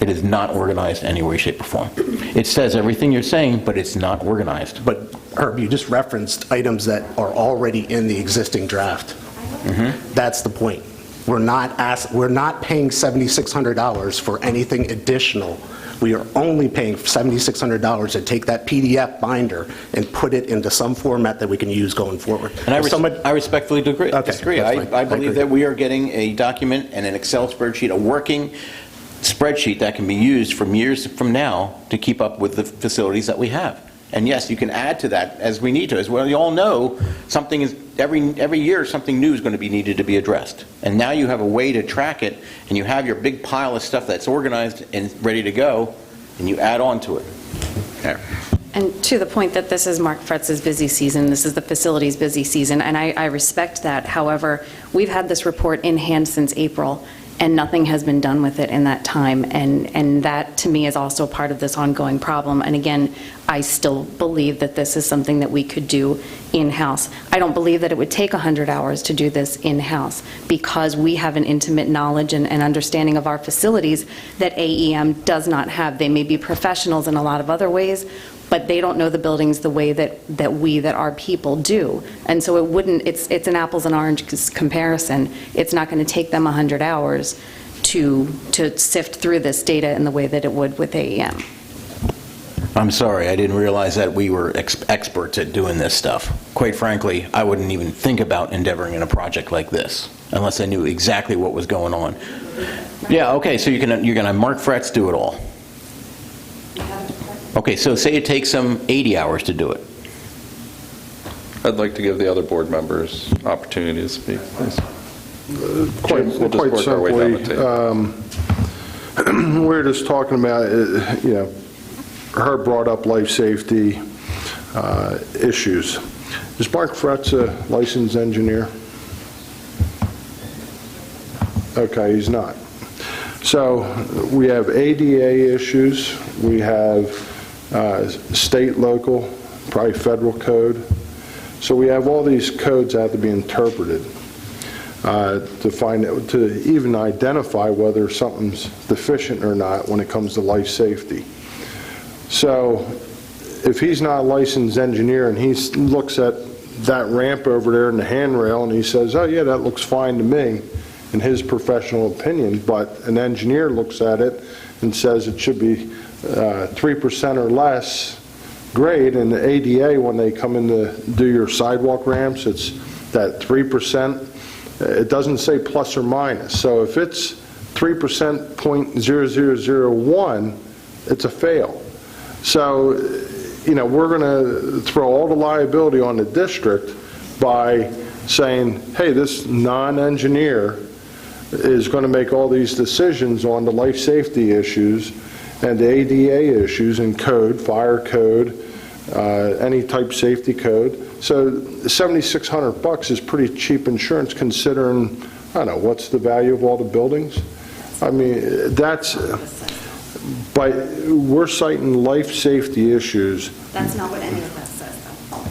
It is not organized in any way, shape, or form. It says everything you're saying, but it's not organized. But Herb, you just referenced items that are already in the existing draft. Mm-hmm. That's the point. We're not paying $7,600 for anything additional. We are only paying $7,600 to take that PDF binder and put it into some format that we can use going forward. And I respectfully disagree. I believe that we are getting a document and an Excel spreadsheet, a working spreadsheet that can be used from years from now to keep up with the facilities that we have. And yes, you can add to that as we need to. As well, you all know, something is every year something new is going to be needed to be addressed. And now you have a way to track it, and you have your big pile of stuff that's organized and ready to go, and you add on to it. Okay. And to the point that this is Mark Fretz's busy season, this is the facility's busy season, and I respect that. However, we've had this report in hand since April, and nothing has been done with it in that time, and that, to me, is also part of this ongoing problem. And again, I still believe that this is something that we could do in-house. I don't believe that it would take 100 hours to do this in-house, because we have an intimate knowledge and understanding of our facilities that AEM does not have. They may be professionals in a lot of other ways, but they don't know the buildings the way that our people do. And so it's an apples and oranges comparison. It's not going to take them 100 hours to sift through this data in the way that it would with AEM. I'm sorry, I didn't realize that we were experts at doing this stuff. Quite frankly, I wouldn't even think about endeavoring in a project like this unless I knew exactly what was going on. Yeah, okay, so you're going to have Mark Fretz do it all. Okay, so say it takes them 80 hours to do it. I'd like to give the other board members opportunity to speak, please. Quite We'll just work our way down the simply, table. we're just talking about, Herb brought up life safety issues. Is Mark Fretz a licensed engineer? Okay, he's not. So we have ADA issues, we have state, local, probably federal code. So we have all these codes that have to be interpreted to even identify whether something's deficient or not when it comes to life safety. So if he's not a licensed engineer and he looks at that ramp over there and the handrail and he says, oh yeah, that looks fine to me, in his professional opinion, but an engineer looks at it and says it should be 3% or less grade, and the ADA, when they come in to do your sidewalk ramps, it's that 3%. It doesn't say plus or minus. So if it's 3% 0.0001, it's a fail. So, we're going to throw all the liability on the district by saying, hey, this non-engineer is going to make all these decisions on the life safety issues and the ADA issues and code, fire code, any type safety code. So $7,600 is pretty cheap insurance considering, I don't know, what's the value of all the buildings? I mean, but we're citing life safety issues. That's not what any of that says, though.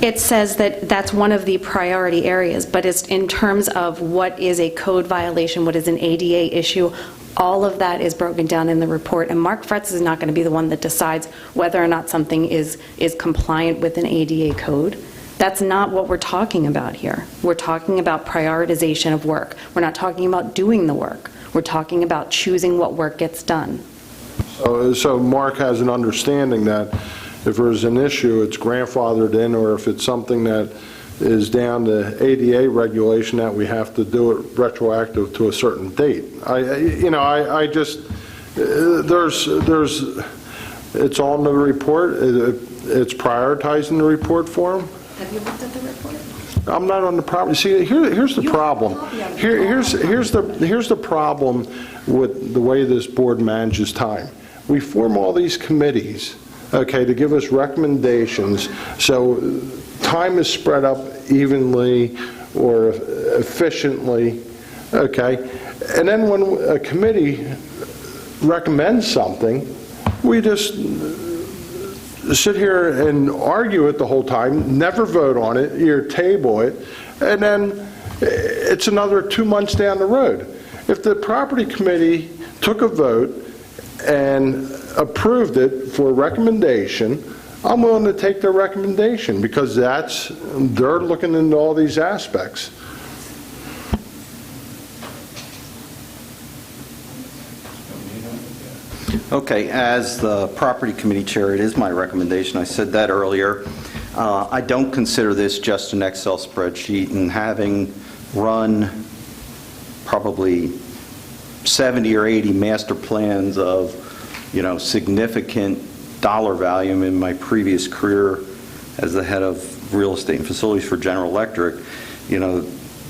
It says that that's one of the priority areas, but it's in terms of what is a code violation, what is an ADA issue, all of that is broken down in the report, and Mark Fretz is not going to be the one that decides whether or not something is compliant with an ADA code. That's not what we're talking about here. We're talking about prioritization of work. We're not talking about doing the work. We're talking about choosing what work gets done. So Mark has an understanding that if there's an issue, it's grandfathered in, or if it's something that is down to ADA regulation that we have to do it retroactive to a certain date. It's on the report. It's prioritizing the report for him. Have you looked at the report? I'm not on the property. See, here's the problem. Here's the problem with the way this board manages time. We form all these committees, okay, to give us recommendations, so time is spread up evenly or efficiently, okay? And then when a committee recommends something, we just sit here and argue it the whole time, never vote on it, you table it, and then it's another 2 months down the road. If the property committee took a vote and approved it for recommendation, I'm willing to take their recommendation because they're looking into all these aspects. Okay, as the property committee chair, it is my recommendation. I said that earlier. I don't consider this just an Excel spreadsheet, and having run probably 70 or 80 master plans of, significant dollar value in my previous career as the head of real estate and facilities for General Electric,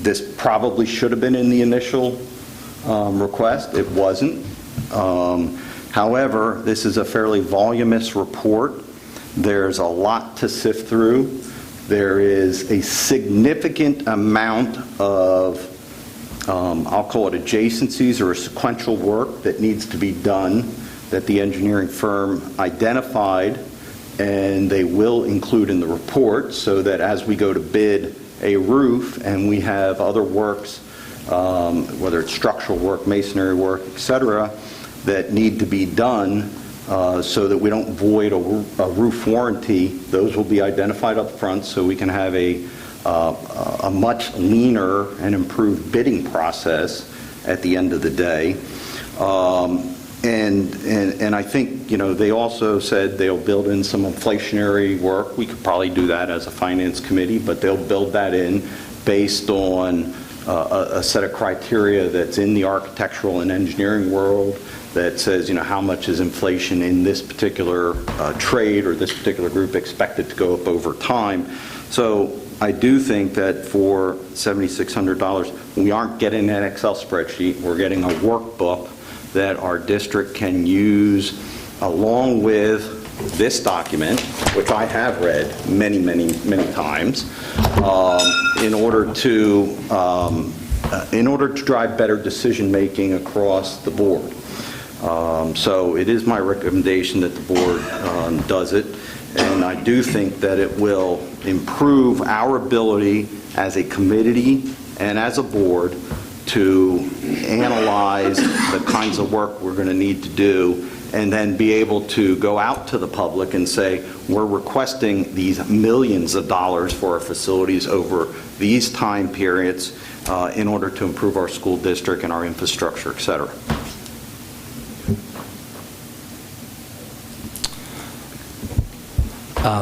this probably should have been in the initial request. It wasn't. However, this is a fairly voluminous report. There's a lot to sift through. There is a significant amount of, I'll call it adjacencies or sequential work that needs to be done that the engineering firm identified, and they will include in the report, so that as we go to bid a roof and we have other works, whether it's structural work, masonry work, et cetera, that need to be done so that we don't void a roof warranty, those will be identified up front so we can have a much leaner and improved bidding process at the end of the day. And I think, you know, they also said they'll build in some inflationary work. We could probably do that as a finance committee, but they'll build that in based on a set of criteria that's in the architectural and engineering world that says, you know, how much is inflation in this particular trade or this particular group expected to go up over time. So I do think that for $7,600, we aren't getting an Excel spreadsheet. We're getting a workbook that our district can use along with this document, which I have read many, many, many times, in order to drive better decision-making across the board. So it is my recommendation that the board does it, and I do think that it will improve our ability as a committee and as a board to analyze the kinds of work we're going to need to do, and then be able to go out to the public and say, we're requesting these millions of dollars for our facilities over these time periods in order to improve our school district and our infrastructure, et cetera.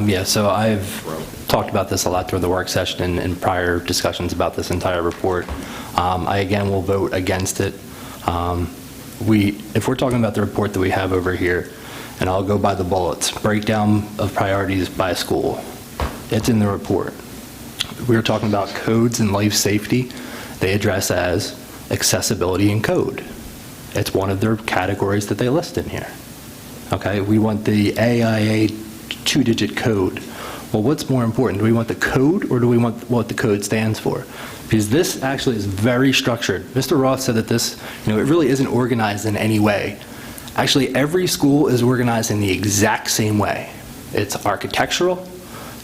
Yeah, so I've talked about this a lot during the work session and prior discussions about this entire report. I, again, will vote against it. If we're talking about the report that we have over here, and I'll go by the bullets, breakdown of priorities by school, it's in the report. We're talking about codes and life safety. They address as accessibility and code. It's one of their categories that they list in here. Okay, we want the AIA 2-digit code. Well, what's more important? Do we want the code, or do we want what the code stands for? Because this actually is very structured. Mr. Roth said that this, you know, it really isn't organized in any way. Actually, every school is organized in the exact same way. It's architectural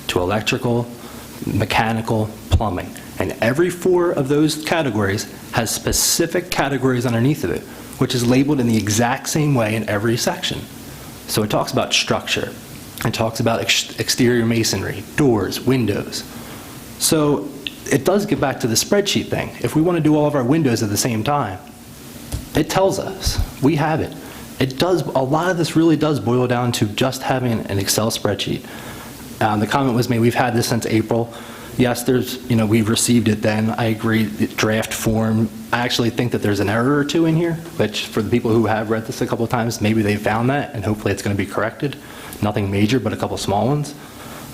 to electrical, mechanical, plumbing. And every 4 of those categories has specific categories underneath of it, which is labeled in the exact same way in every section. So it talks about structure. It talks about exterior masonry, doors, windows. So it does get back to the spreadsheet thing. If we want to do all of our windows at the same time, it tells us. We have it. It does. A lot of this really does boil down to just having an Excel spreadsheet. The comment was made, we've had this since April. Yes, we've received it then. I agree, draft form. I actually think that there's an error or two in here, which for the people who have read this a couple of times, maybe they found that, and hopefully it's going to be corrected. Nothing major, but a couple small ones.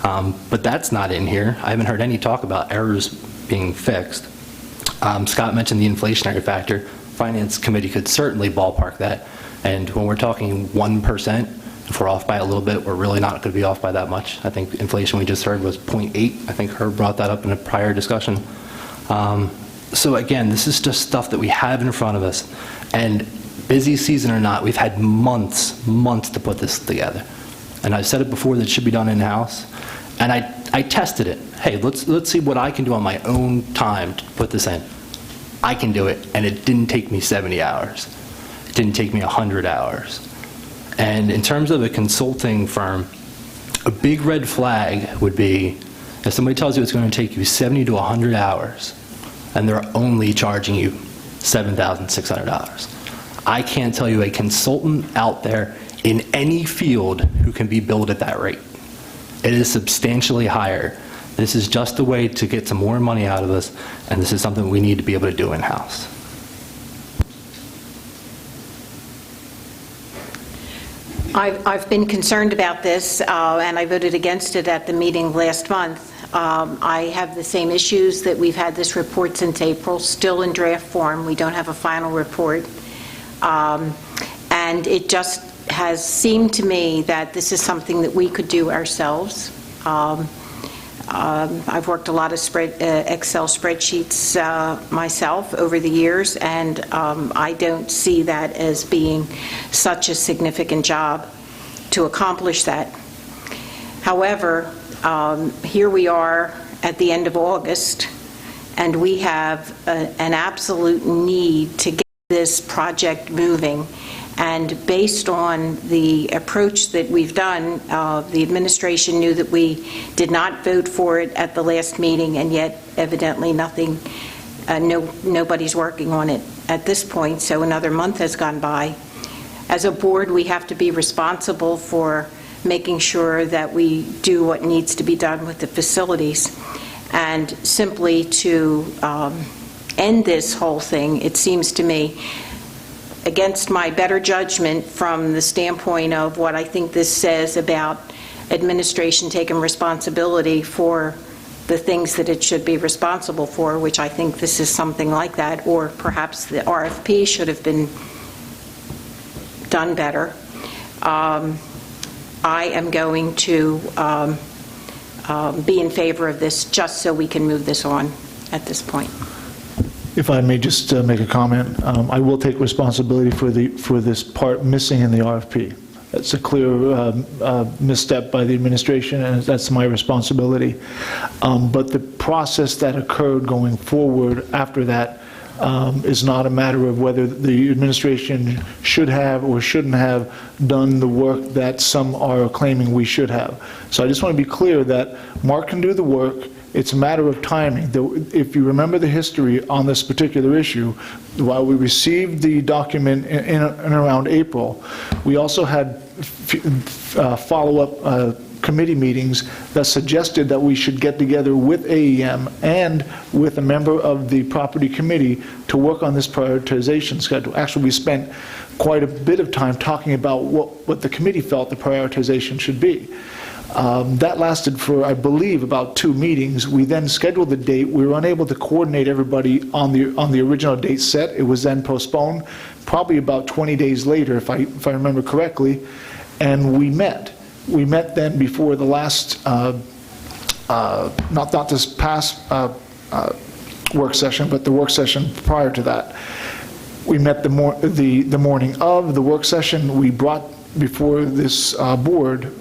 But that's not in here. I haven't heard any talk about errors being fixed. Scott mentioned the inflationary factor. Finance committee could certainly ballpark that. And when we're talking 1%, if we're off by a little bit, we're really not going to be off by that much. I think inflation we just heard was 0.8. I think Herb brought that up in a prior discussion. So again, this is just stuff that we have in front of us. And busy season or not, we've had months to put this together. And I've said it before that it should be done in-house. And I tested it. Hey, let's see what I can do on my own time to put this in. I can do it, and it didn't take me 70 hours. It didn't take me 100 hours. And in terms of a consulting firm, a big red flag would be if somebody tells you it's going to take you 70 to 100 hours, and they're only charging you $7,600. I can't tell you a consultant out there in any field who can be billed at that rate. It is substantially higher. This is just a way to get some more money out of us, and this is something we need to be able to do in-house. I've been concerned about this, and I voted against it at the meeting last month. I have the same issues that we've had this report since April, still in draft form. We don't have a final report. And it just has seemed to me that this is something that we could do ourselves. I've worked a lot of Excel spreadsheets myself over the years, and I don't see that as being such a significant job to accomplish that. However, here we are at the end of August, and we have an absolute need to get this project moving. And based on the approach that we've done, the administration knew that we did not vote for it at the last meeting, and yet evidently nobody's working on it at this point, so another month has gone by. As a board, we have to be responsible for making sure that we do what needs to be done with the facilities. And simply to end this whole thing, it seems to me, against my better judgment from the standpoint of what I think this says about administration taking responsibility for the things that it should be responsible for, which I think this is something like that, or perhaps the RFP should have been done better. I am going to be in favor of this just so we can move this on at this point. If I may just make a comment, I will take responsibility for this part missing in the RFP. That's a clear misstep by the administration, and that's my responsibility. But the process that occurred going forward after that is not a matter of whether the administration should have or shouldn't have done the work that some are claiming we should have. So I just want to be clear that Mark can do the work. It's a matter of timing. If you remember the history on this particular issue, while we received the document in around April, we also had follow-up committee meetings that suggested that we should get together with AEM and with a member of the property committee to work on this prioritization schedule. Actually, we spent quite a bit of time talking about what the committee felt the prioritization should be. That lasted for, I believe, about 2 meetings. We then scheduled the date. We were unable to coordinate everybody on the original date set. It was then postponed, probably about 20 days later, if I remember correctly, and we met. We met then before the last, not this past work session, but the work session prior to that. We met the morning of the work session. We brought before this board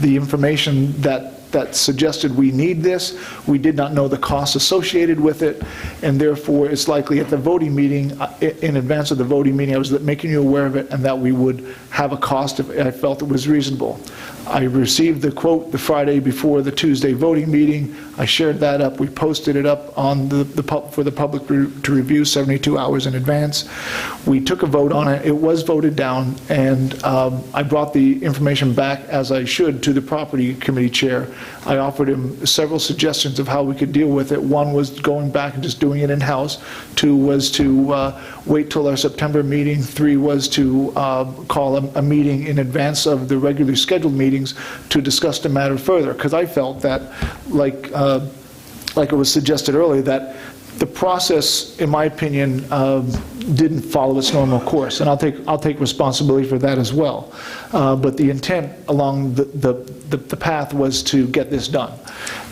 the information that suggested we need this. We did not know the costs associated with it, and therefore it's likely at the voting meeting, in advance of the voting meeting, I was making you aware of it, and that we would have a cost if I felt it was reasonable. I received the quote the Friday before the Tuesday voting meeting. I shared that up. We posted it up on for the public to review 72 hours in advance. We took a vote on it. It was voted down, and I brought the information back, as I should, to the property committee chair. I offered him several suggestions of how we could deal with it. One was going back and just doing it in-house. 2 was to wait till our September meeting. 3 was to call a meeting in advance of the regularly scheduled meetings to discuss the matter further, because I felt that, like it was suggested earlier, that the process, in my opinion, didn't follow its normal course, and I'll take responsibility for that as well. But the intent along the path was to get this done,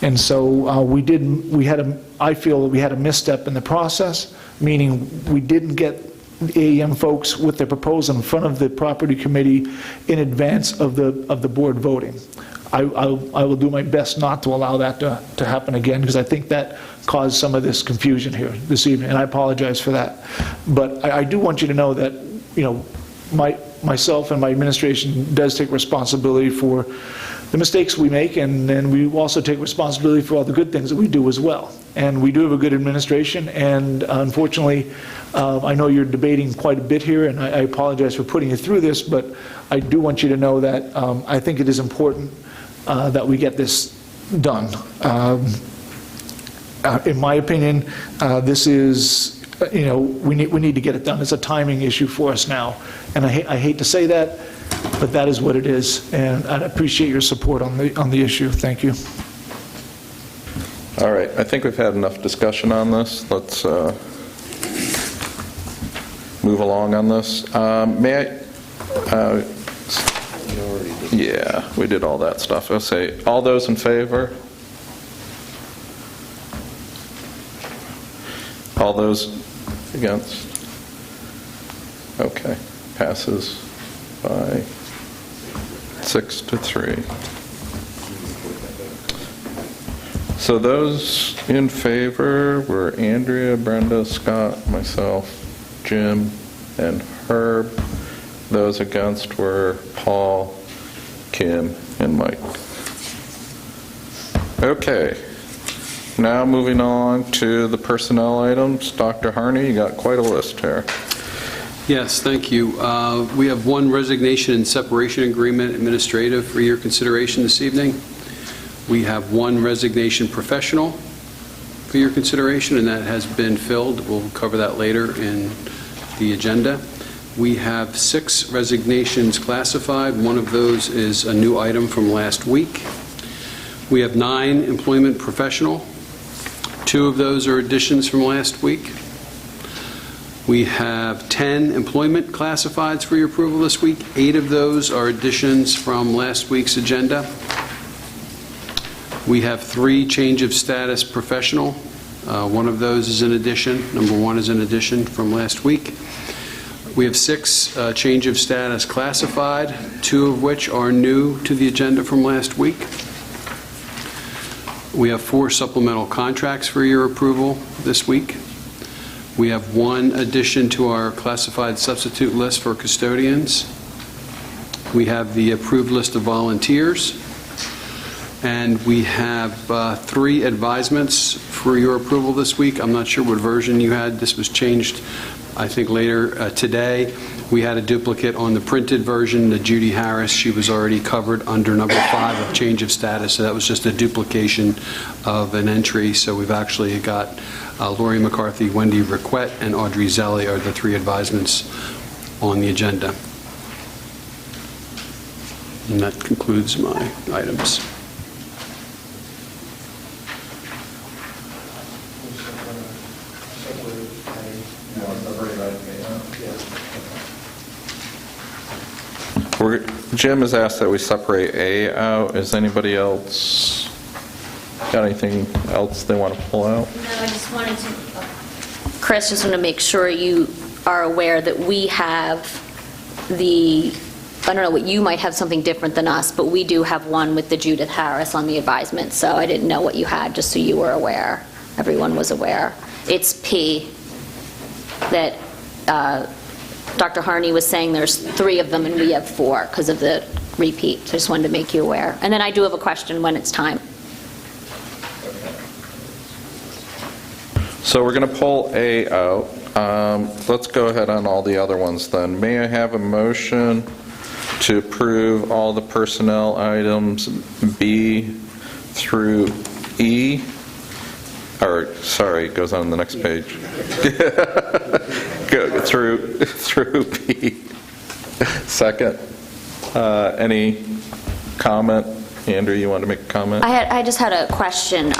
and so I feel that we had a misstep in the process, meaning we didn't get the AEM folks with their proposal in front of the property committee in advance of the board voting. I will do my best not to allow that to happen again, because I think that caused some of this confusion here this evening, and I apologize for that. But I do want you to know that, myself and my administration does take responsibility for the mistakes we make, and then we also take responsibility for all the good things that we do as well. And we do have a good administration, and unfortunately, I know you're debating quite a bit here, and I apologize for putting you through this, but I do want you to know that I think it is important that we get this done. In my opinion, this is, we need to get it done. It's a timing issue for us now, and I hate to say that, but that is what it is, and I appreciate your support on the issue. Thank you. All right, I think we've had enough discussion on this. Let's move along on this. May Yeah, we did all that stuff. I'll say, all those in favor? All those against? Okay, passes by 6-3. So those in favor were Andrea, Brenda, Scott, myself, Jim, and Herb. Those against were Paul, Kim, and Mike. Okay, now moving on to the personnel items. Dr. Harney, you got quite a list here. Yes, thank you. We have one resignation and separation agreement administrative for your consideration this evening. We have one resignation professional for your consideration, and that has been filled. We'll cover that later in the agenda. We have 6 resignations classified. One of those is a new item from last week. We have 9 employment professional. 2 of those are additions from last week. We have 10 employment classifieds for your approval this week. 8 of those are additions from last week's agenda. We have 3 change of status professional. One of those is an addition. Number 1 is an addition from last week. We have 6 change of status classified, 2 of which are new to the agenda from last week. We have 4 supplemental contracts for your approval this week. We have 1 addition to our classified substitute list for custodians. We have the approved list of volunteers. And we have 3 advisements for your approval this week. I'm not sure what version you had. This was changed, I think, later today. We had a duplicate on the printed version, the Judy Harris. She was already covered under number 5 of change of status, so that was just a duplication of an entry. So we've actually got Lori McCarthy, Wendy Riquette, and Audrey Zelli are the 3 advisements on the agenda. And that concludes my items. Jim has asked that we separate A out. Is anybody else got anything else they want to pull out? No, I just wanted to, Chris, just want to make sure you are aware that we have the, I don't know, what you might have something different than us, but we do have one with the Judith Harris on the advisement, so I didn't know what you had, just so you were aware. Everyone was aware. It's P that Dr. Harney was saying there's 3 of them and we have 4 because of the repeat. So I just wanted to make you aware. And then I do have a question when it's time. So we're going to pull A out. Let's go ahead on all the other ones then. May I have a motion to approve all the personnel items B through E? Or, sorry, it goes on the next page. Go through B. Second. Any comment? Andrew, you want to make a comment? I just had a question.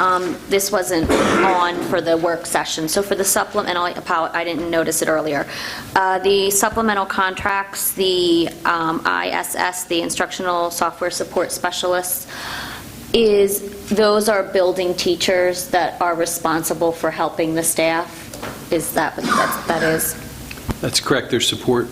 This wasn't on for the work session. So for the supplemental, I didn't notice it earlier. The supplemental contracts, the ISS, the Instructional Software Support Specialists, those are building teachers that are responsible for helping the staff? Is that what that is? That's correct. There's support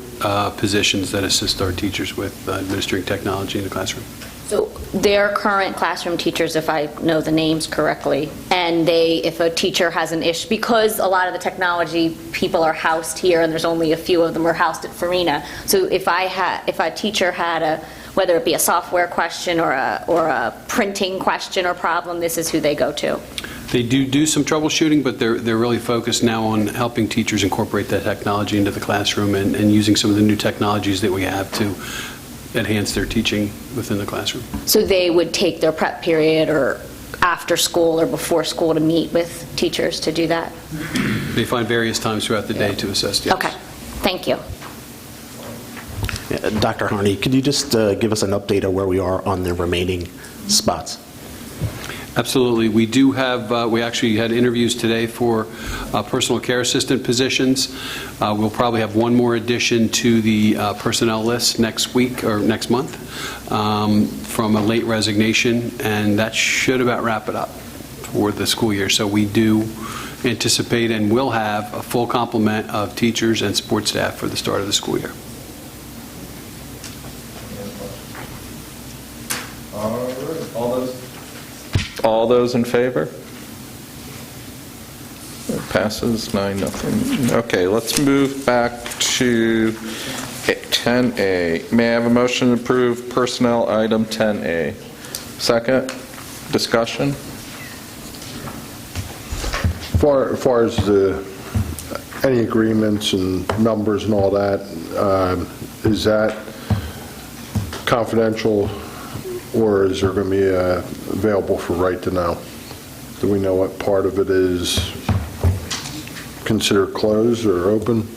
positions that assist our teachers with administering technology in the classroom. So they're current classroom teachers, if I know the names correctly, and if a teacher has an issue, because a lot of the technology people are housed here and there's only a few of them are housed at Farina. So if a teacher had whether it be a software question or a printing question or problem, this is who they go to. They do some troubleshooting, but they're really focused now on helping teachers incorporate that technology into the classroom and using some of the new technologies that we have to enhance their teaching within the classroom. So they would take their prep period or after school or before school to meet with teachers to do that? They find various times throughout the day to assist, yes. Okay, thank you. Dr. Harney, could you just give us an update of where we are on the remaining spots? Absolutely. We do have, we actually had interviews today for personal care assistant positions. We'll probably have one more addition to the personnel list next week or next month from a late resignation, and that should about wrap it up for the school year. So we do anticipate and will have a full complement of teachers and support staff for the start of the school year. All right, all those in favor? It passes 9-0. Okay, let's move back to 10A. May I have a motion to approve personnel item 10A? Second, discussion? As far as any agreements and numbers and all that, is that confidential, or is there going to be available for right to know? Do we know what part of it is considered closed or open?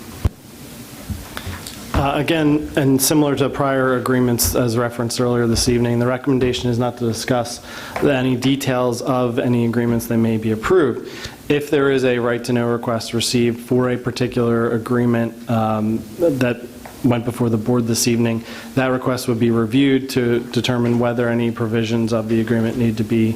Again, and similar to prior agreements as referenced earlier this evening, the recommendation is not to discuss any details of any agreements that may be approved. If there is a right-to-know request received for a particular agreement that went before the board this evening, that request would be reviewed to determine whether any provisions of the agreement need to be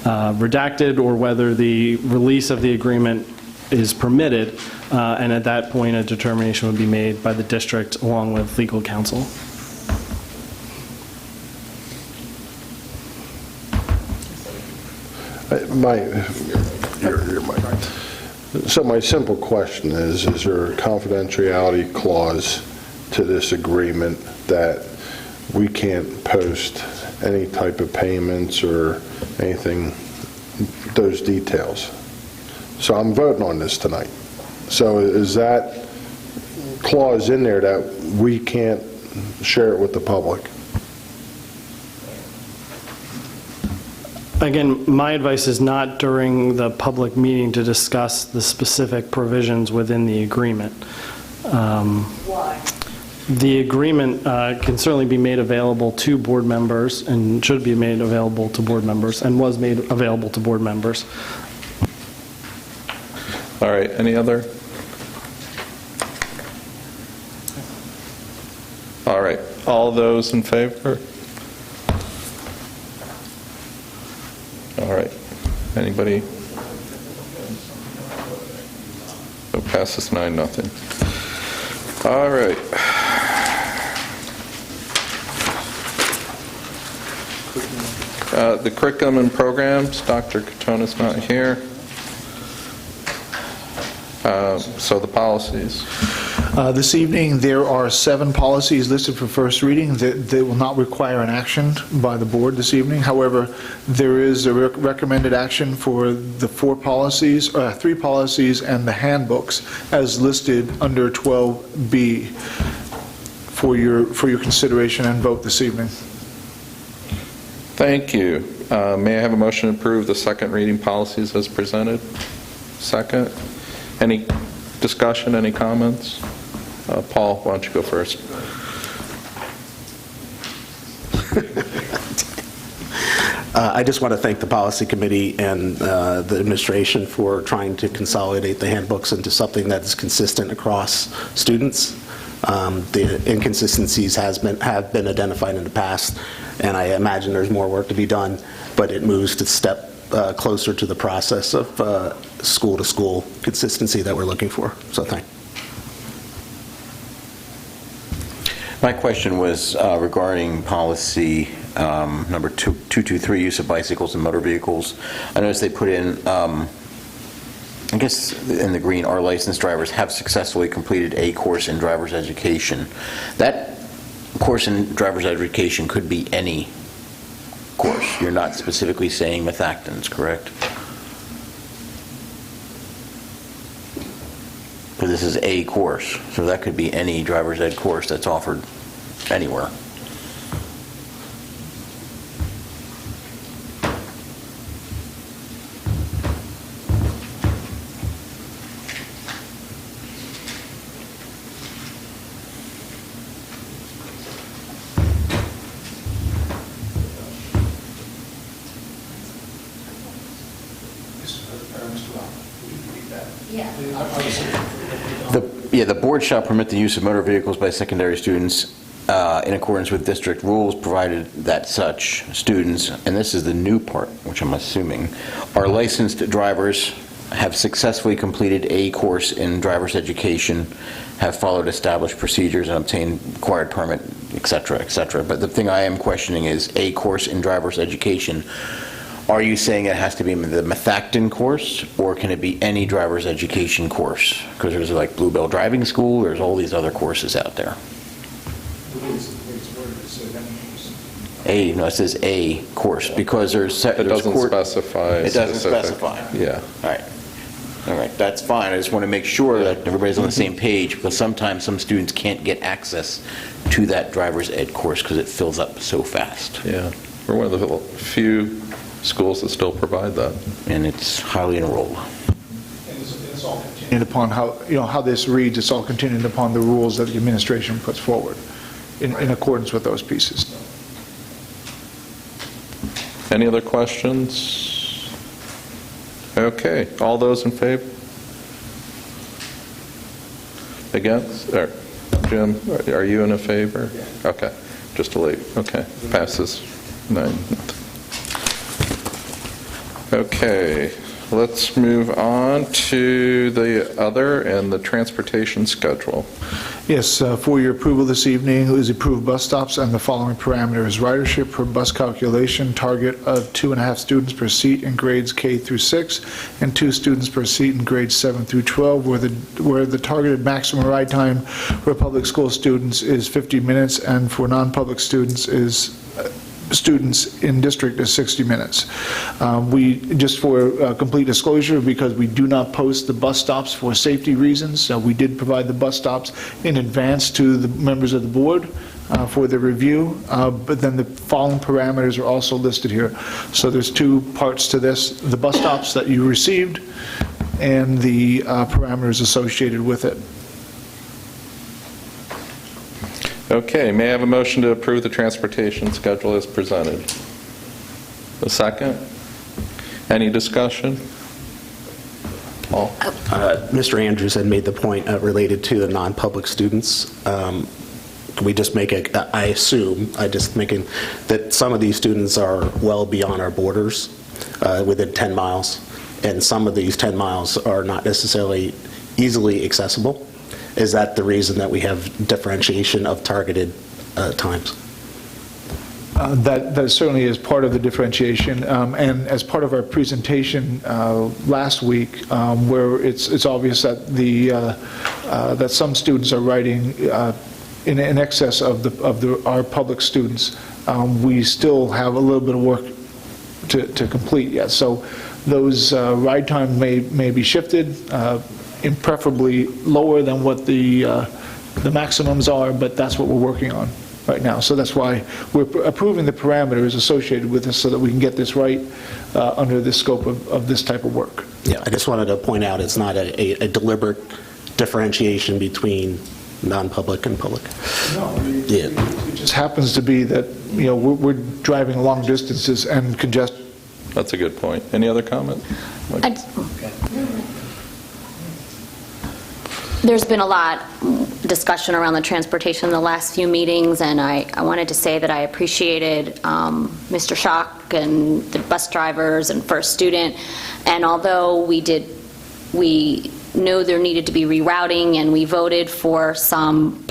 redacted or whether the release of the agreement is permitted, and at that point a determination would be made by the district along with legal counsel. So my simple question is there a confidentiality clause to this agreement that we can't post any type of payments or anything, those details? So I'm voting on this tonight. So is that clause in there that we can't share it with the public? Again, my advice is not during the public meeting to discuss the specific provisions within the agreement. Why? The agreement can certainly be made available to board members and should be made available to board members and was made available to board members. All right, any other? All right, all those in favor? All right, anybody? So passes 9-0. All right. The curriculum and programs, Dr. Katona's not here. So the policies. This evening, there are 7 policies listed for first reading that will not require an action by the board this evening. However, there is a recommended action for the 3 policies and the handbooks as listed under 12B for your consideration and vote this evening. Thank you. May I have a motion to approve the second reading policies as presented? Second. Any discussion, any comments? Paul, why don't you go first? I just want to thank the policy committee and the administration for trying to consolidate the handbooks into something that's consistent across students. The inconsistencies have been identified in the past, and I imagine there's more work to be done, but it moves to step closer to the process of school-to-school consistency that we're looking for. So thank you. My question was regarding policy number 223, use of bicycles and motor vehicles. I noticed they put in, I guess in the green, our licensed drivers have successfully completed a course in driver's education. That course in driver's education could be any course. You're not specifically saying methactins, correct? Because this is a course, so that could be any driver's ed course that's offered anywhere. The board shall permit the use of motor vehicles by secondary students in accordance with district rules, provided that such students, and this is the new part, which I'm assuming, are licensed drivers, have successfully completed a course in driver's education, have followed established procedures and obtained required permit, et cetera, et cetera. But the thing I am questioning is a course in driver's education. Are you saying it has to be the Methacton course, or can it be any driver's education course? Because there's like Bluebell Driving School, there's all these other courses out there. No, it says a course, because there's... It doesn't specify. It doesn't specific. specify. Yeah. All right, that's fine. I just want to make sure that everybody's on the same page, because sometimes some students can't get access to that driver's ed course because it fills up so fast. Yeah, we're one of the few schools that still provide that. And it's highly enrolled. It's all contingent upon how this reads. It's all contingent upon the rules that the administration puts forward in accordance with those pieces. Any other questions? Okay, all those in favor? Against? Jim, are you in favor? Okay, just a leave. Okay, passes 9. Okay, let's move on to the other and the transportation schedule. Yes, for your approval this evening is approved bus stops and the following parameters: ridership per bus calculation, target of 2.5 students per seat in grades K through 6, and 2 students per seat in grades 7 through 12, where the targeted maximum ride time for public school students is 50 minutes, and for non-public students in district is 60 minutes. We, just for complete disclosure, because we do not post the bus stops for safety reasons, we did provide the bus stops in advance to the members of the board for the review, but then the following parameters are also listed here. So there's 2 parts to this: the bus stops that you received and the parameters associated with it. Okay, may I have a motion to approve the transportation schedule as presented? A second? Any discussion? Paul? Mr. Andrews had made the point related to the non-public students. Can we just make I assume, that some of these students are well beyond our borders, within 10 miles, and some of these 10 miles are not necessarily easily accessible? Is that the reason that we have differentiation of targeted times? That certainly is part of the differentiation, and as part of our presentation last week, where it's obvious that that some students are riding in excess of our public students, we still have a little bit of work to complete yet. So those ride times may be shifted, preferably lower than what the maximums are, but that's what we're working on right now. So that's why we're approving the parameters associated with this, so that we can get this right under the scope of this type of work. Yeah, I just wanted to point out it's not a deliberate differentiation between non-public and public. No, it just happens to be that we're driving long distances and congestion. That's a good point. Any other comment? There's been a lot discussion around the transportation in the last few meetings, and I wanted to say that I appreciated Mr. Schock and the bus drivers and First Student, and although we know there needed to be rerouting, and we voted for some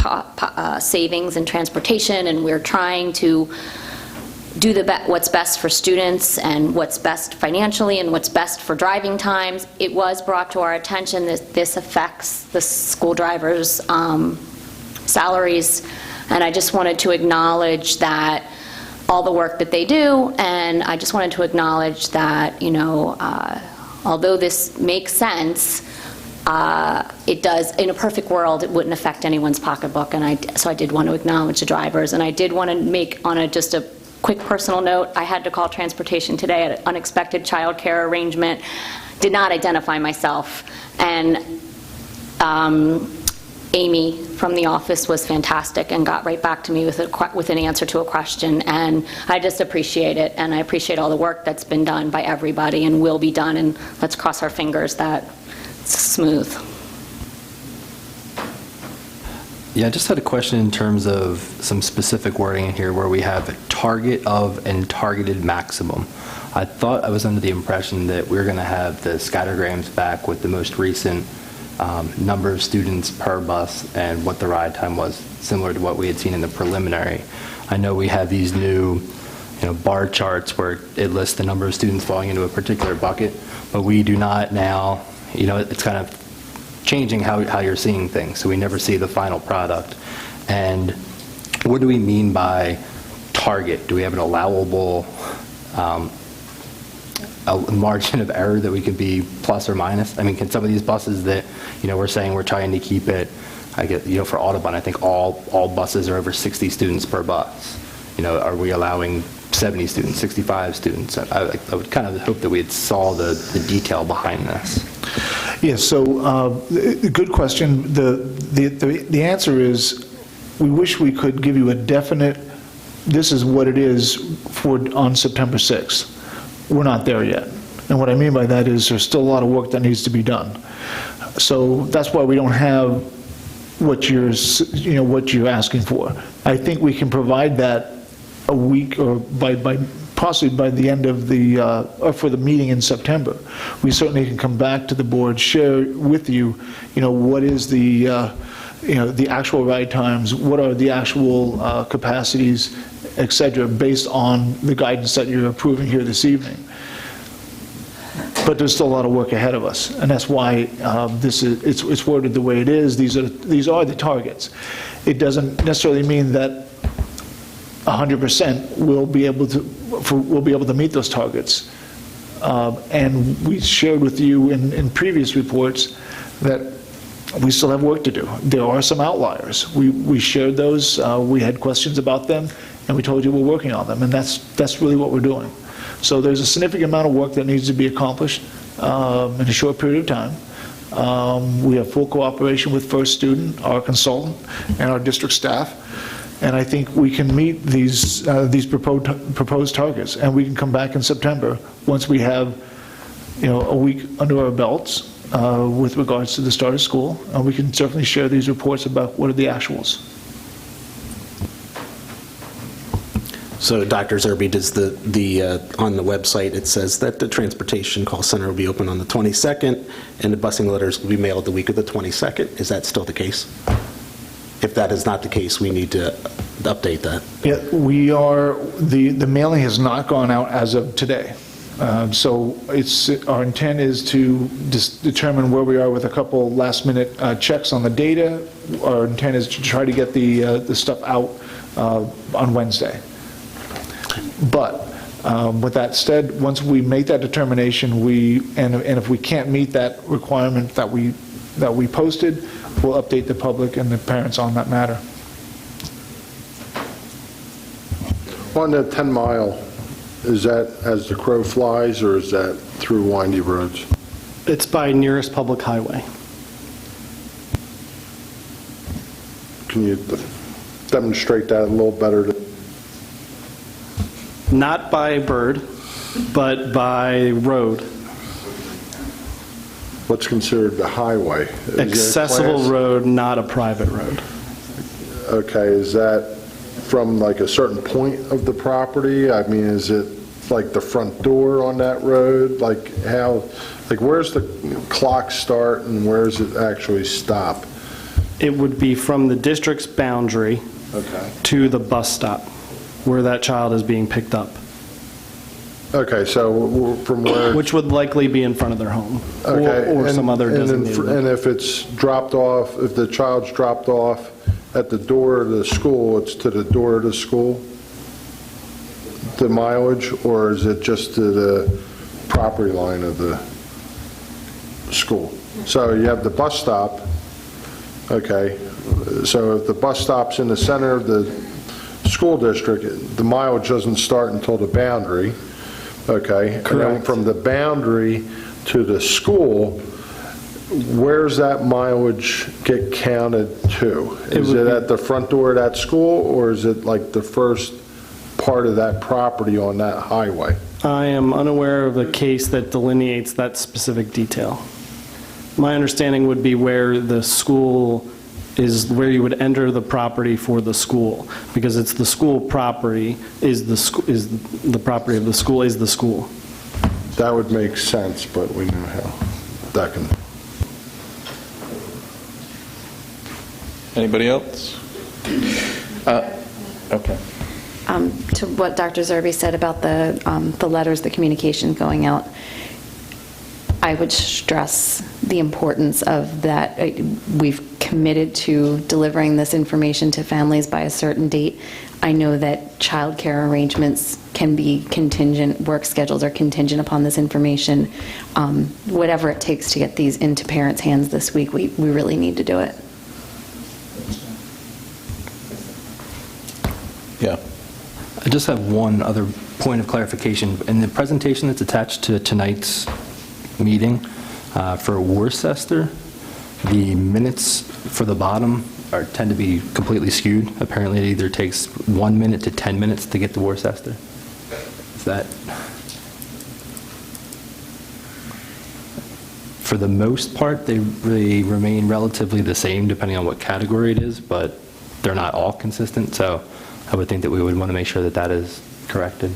savings in transportation, and we're trying to do what's best for students and what's best financially and what's best for driving times. It was brought to our attention that this affects the school drivers' salaries, and I just wanted to acknowledge that all the work that they do, and I just wanted to acknowledge that, although this makes sense, it does, in a perfect world, it wouldn't affect anyone's pocketbook, and so I did want to acknowledge the drivers, and I did want to make, on just a quick personal note, I had to call transportation today at an unexpected childcare arrangement, did not identify myself, and Amy from the office was fantastic and got right back to me with an answer to a question, and I just appreciate it, and I appreciate all the work that's been done by everybody and will be done, and let's cross our fingers that it's smooth. Yeah, I just had a question in terms of some specific wording in here where we have target of and targeted maximum. I thought I was under the impression that we were going to have the scattergrams back with the most recent number of students per bus and what the ride time was, similar to what we had seen in the preliminary. I know we have these new bar charts where it lists the number of students falling into a particular bucket, but we do not now, it's kind of changing how you're seeing things, so we never see the final product. And what do we mean by target? Do we have an allowable a margin of error that we could be plus or minus? I mean, can some of these buses that, we're saying we're trying to keep it, for Audubon, I think all buses are over 60 students per bus. Are we allowing 70 students, 65 students? I would kind of hope that we had saw the detail behind this. Yes, so good question. The answer is we wish we could give you a definite, this is what it is on September 6th. We're not there yet. And what I mean by that is there's still a lot of work that needs to be done. So that's why we don't have what you're asking for. I think we can provide that a week or possibly by the end of or for the meeting in September. We certainly can come back to the board, share with you, what is the actual ride times, what are the actual capacities, et cetera, based on the guidance that you're approving here this evening. But there's still a lot of work ahead of us, and that's why it's worded the way it is. These are the targets. It doesn't necessarily mean that 100% will be able to meet those targets. And we shared with you in previous reports that we still have work to do. There are some outliers. We shared those. We had questions about them, and we told you we're working on them, and that's really what we're doing. So there's a significant amount of work that needs to be accomplished in a short period of time. We have full cooperation with First Student, our consultant, and our district staff. And I think we can meet these proposed targets, and we can come back in September once we have, a week under our belts with regards to the start of school, and we can certainly share these reports about what are the actuals. So, Dr. Zerby, does on the website it says that the transportation call center will be open on the 22nd, and the busing letters will be mailed the week of the 22nd. Is that still the case? If that is not the case, we need to update that. Yeah, the mailing has not gone out as of today. So our intent is to just determine where we are with a couple last-minute checks on the data. Our intent is to try to get the stuff out on Wednesday. But with that said, once we make that determination, and if we can't meet that requirement that we posted, we'll update the public and the parents on that matter. On the 10 Mile, is that as the crow flies, or is that through windy roads? It's by nearest public highway. Can you demonstrate that a little better? Not by bird, but by road. What's considered the highway? Is there a Accessible class? road, not a private road. Okay, is that from like a certain point of the property? I mean, is it like the front door on that road? Like where's the clock start and where does it actually stop? It would be from the district's boundary to the bus stop where that child is being picked up. Okay, so from where? Which would likely be in front of their home, Okay, or some other designated. And if it's dropped off, if the child's dropped off at the door of the school, it's to the door of the school, the mileage, or is it just to the property line of the school? So you have the bus stop, okay, so if the bus stop's in the center of the school district, the mileage doesn't start until the boundary, okay? Correct. And then from the boundary to the school, where's that mileage get counted to? Is it at the front door of that school, or is it like the first part of that property on that highway? I am unaware of a case that delineates that specific detail. My understanding would be where the school is where you would enter the property for the school, because it's the school property, is the property of the school, is the school. That would make sense, but we know how that can... Anybody else? Okay. To what Dr. Zerbe said about the letters, the communication going out, I would stress the importance of that. We've committed to delivering this information to families by a certain date. I know that childcare arrangements can be contingent, work schedules are contingent upon this information. Whatever it takes to get these into parents' hands this week, we really need to do it. Yeah. I just have one other point of clarification. In the presentation that's attached to tonight's meeting for Worcester, the minutes for the bottom tend to be completely skewed. Apparently, it either takes 1 minute to 10 minutes to get to Worcester. Is that... For the most part, they remain relatively the same depending on what category it is, but they're not all consistent, so I would think that we would want to make sure that that is corrected.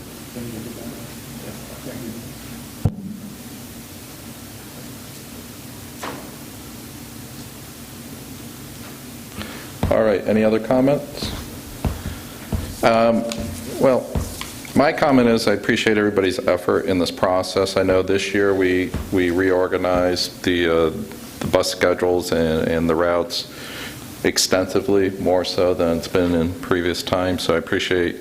All right, any other comments? Well, my comment is I appreciate everybody's effort in this process. I know this year we reorganized the bus schedules and the routes extensively, more so than it's been in previous times, so I appreciate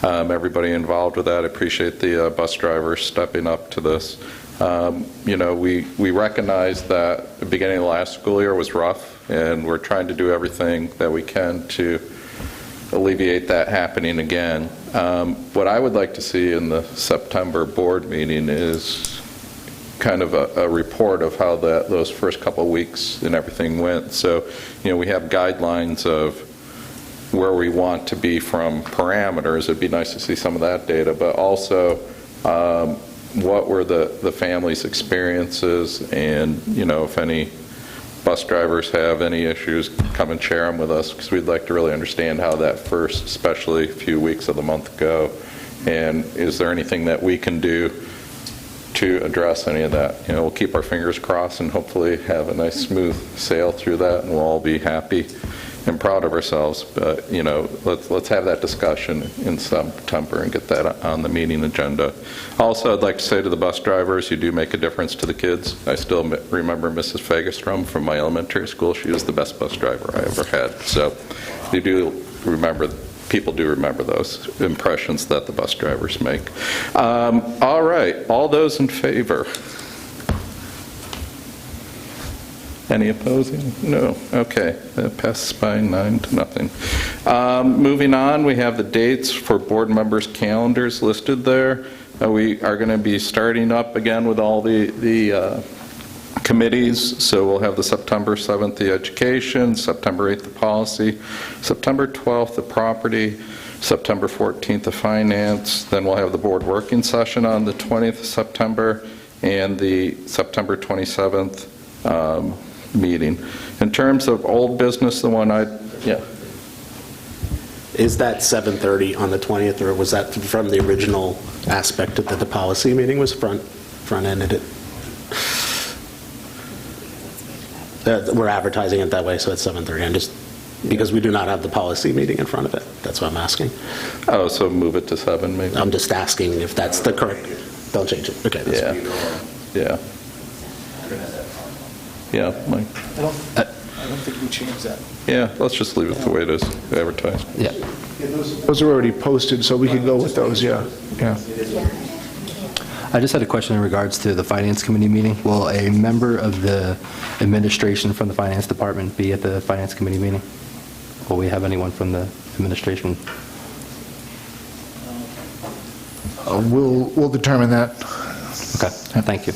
everybody involved with that. I appreciate the bus drivers stepping up to this. You know, we recognize that the beginning of the last school year was rough, and we're trying to do everything that we can to alleviate that happening again. What I would like to see in the September board meeting is kind of a report of how those first couple of weeks and everything went. So, you know, we have guidelines of where we want to be from parameters. It'd be nice to see some of that data, but also what were the family's experiences, and, you know, if any bus drivers have any issues, come and share them with us, because we'd like to really understand how that first, especially few weeks of the month go, and is there anything that we can do to address any of that. You know, we'll keep our fingers crossed and hopefully have a nice smooth sail through that, and we'll all be happy and proud of ourselves. But, you know, let's have that discussion in September and get that on the meeting agenda. Also, I'd like to say to the bus drivers, you do make a difference to the kids. I still remember Mrs. Fagerstrom from my elementary school. She was the best bus driver I ever had. So you do remember, people do remember those impressions that the bus drivers make. All right, all those in favor? Any opposing? No. Okay, that passes by 9-0. Moving on, we have the dates for board members' calendars listed there. We are going to be starting up again with all the committees, so we'll have the September 7th, the education, September 8th, the policy, September 12th, the property, September 14th, the finance, then we'll have the board working session on the 20th of September, and the September 27th meeting. In terms of old business, the one yeah. Is that 7:30 on the 20th, or was that from the original aspect that the policy meeting was front-ended? We're advertising it that way, so it's 7:30. I'm just, because we do not have the policy meeting in front of it. That's why I'm asking. Oh, so move it to 7 maybe? I'm just asking if that's the correct. Don't change it. Okay. Yeah. Yeah. Yeah, Mike. I don't think we changed that. Yeah, let's just leave it the way it is advertised. Yeah. Those are already posted, so we can go with those, yeah. Yeah. I just had a question in regards to the Finance Committee meeting. Will a member of the administration from the Finance Department be at the Finance Committee meeting? Will we have anyone from the administration? We'll determine that. Okay, thank you.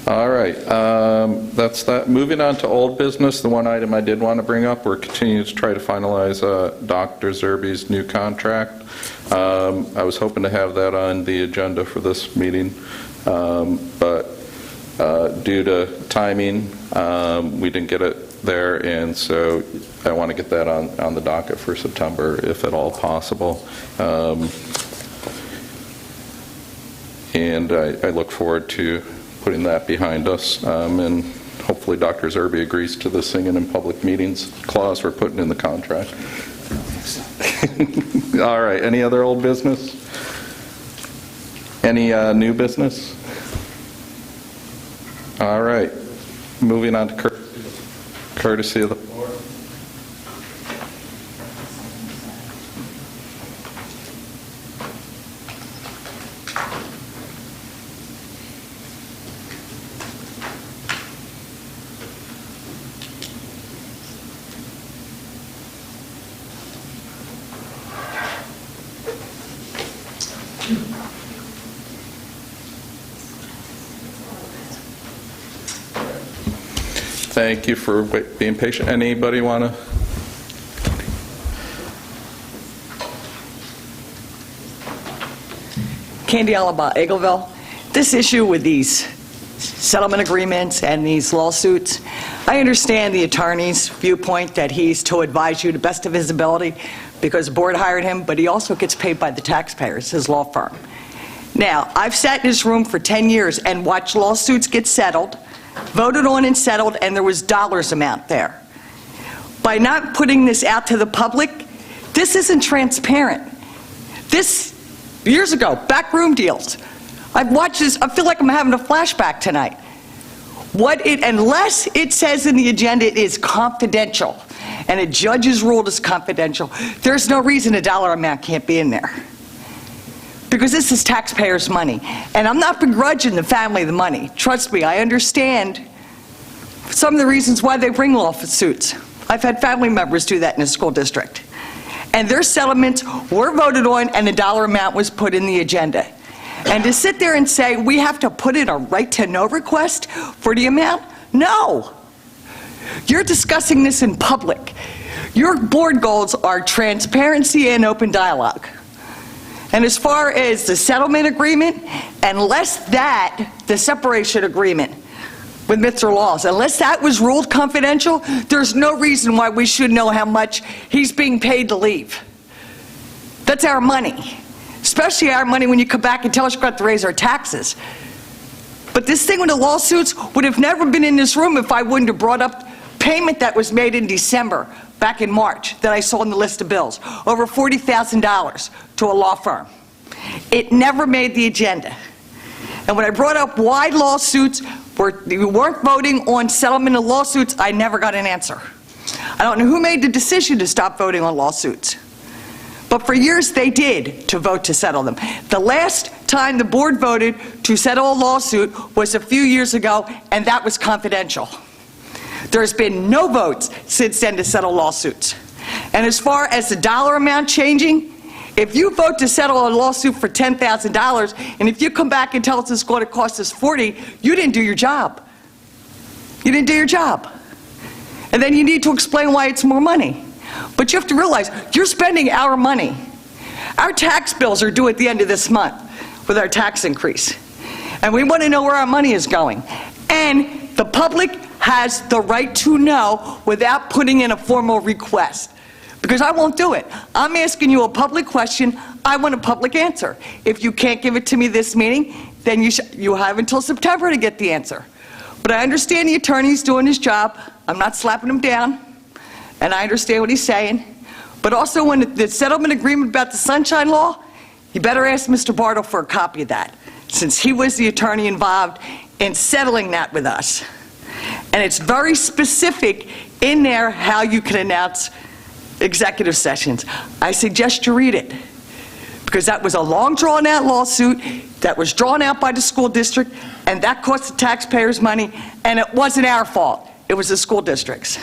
All right, that's that. Moving on to old business, the one item I did want to bring up, we're continuing to try to finalize Dr. Zerbe's new contract. I was hoping to have that on the agenda for this meeting, but Due to timing, we didn't get it there, and so I want to get that on the docket for September, if at all possible. And I look forward to putting that behind us, and hopefully Dr. Zerbe agrees to the singing in public meetings clause we're putting in the contract. All right, any other old business? Any new business? All right, moving on to courtesy of the floor. Thank you for being patient. Anybody want to? Candy Alaba, Eagleville. This issue with these settlement agreements and these lawsuits, I understand the attorney's viewpoint that he's to advise you to the best of his ability because the board hired him, but he also gets paid by the taxpayers, his law firm. Now, I've sat in this room for 10 years and watched lawsuits get settled, voted on and settled, and there was dollars amount there. By not putting this out to the public, this isn't transparent. This, years ago, backroom deals. I've watched this, I feel like I'm having a flashback tonight. Unless it says in the agenda it is confidential, and a judge's ruled as confidential, there's no reason a dollar amount can't be in there. Because this is taxpayers' money. And I'm not begrudging the family the money. Trust me, I understand some of the reasons why they bring lawsuits. I've had family members do that in a school district. And their settlements were voted on and the dollar amount was put in the agenda. And to sit there and say, we have to put in a right-to-know request for the amount? No. You're discussing this in public. Your board goals are transparency and open dialogue. And as far as the settlement agreement, unless that, the separation agreement with Mr. Laws, unless that was ruled confidential, there's no reason why we should know how much he's being paid to leave. That's our money. Especially our money when you come back and tell us we're going to raise our taxes. But this thing with the lawsuits would have never been in this room if I wouldn't have brought up payment that was made in December, back in March, that I saw on the list of bills, over $40,000 to a law firm. It never made the agenda. And when I brought up why lawsuits you weren't voting on settlement of lawsuits, I never got an answer. I don't know who made the decision to stop voting on lawsuits. But for years they did to vote to settle them. The last time the board voted to settle a lawsuit was a few years ago, and that was confidential. There's been no votes since then to settle lawsuits. And as far as the dollar amount changing, if you vote to settle a lawsuit for $10,000, and if you come back and tell us it's going to cost us $40,000, you didn't do your job. You didn't do your job. And then you need to explain why it's more money. But you have to realize, you're spending our money. Our tax bills are due at the end of this month with our tax increase. And we want to know where our money is going. And the public has the right to know without putting in a formal request. Because I won't do it. I'm asking you a public question. I want a public answer. If you can't give it to me this meeting, then you have until September to get the answer. But I understand the attorney's doing his job. I'm not slapping him down. And I understand what he's saying. But also when the settlement agreement about the Sunshine Law, you better ask Mr. Bartle for a copy of that, since he was the attorney involved in settling that with us. And it's very specific in there how you can announce executive sessions. I suggest you read it, because that was a long drawn-out lawsuit that was drawn out by the school district, and that cost the taxpayers money, and it wasn't our fault. It was the school district's.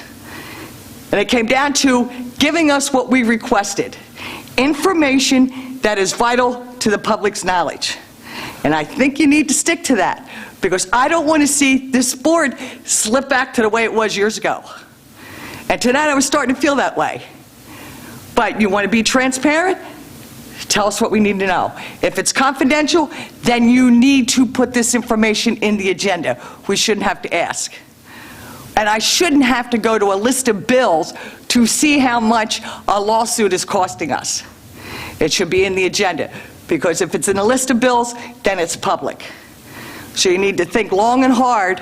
And it came down to giving us what we requested, information that is vital to the public's knowledge. And I think you need to stick to that, because I don't want to see this board slip back to the way it was years ago. And tonight I was starting to feel that way. But you want to be transparent? Tell us what we need to know. If it's confidential, then you need to put this information in the agenda. We shouldn't have to ask. And I shouldn't have to go to a list of bills to see how much a lawsuit is costing us. It should be in the agenda, because if it's in a list of bills, then it's public. So you need to think long and hard.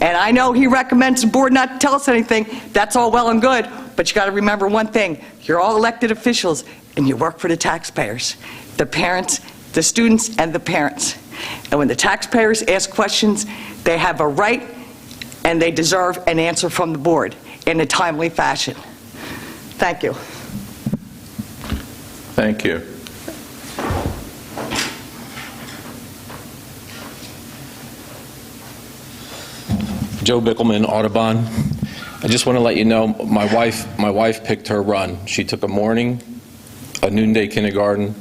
And I know he recommends the board not to tell us anything. That's all well and good, but you got to remember one thing. You're all elected officials, and you work for the taxpayers, the parents, the students, and the parents. And when the taxpayers ask questions, they have a right and they deserve an answer from the board in a timely fashion. Thank you. Thank you. Joe Bickelman, Audubon. I just want to let you know, my wife picked her run. She took a morning, a noonday kindergarten,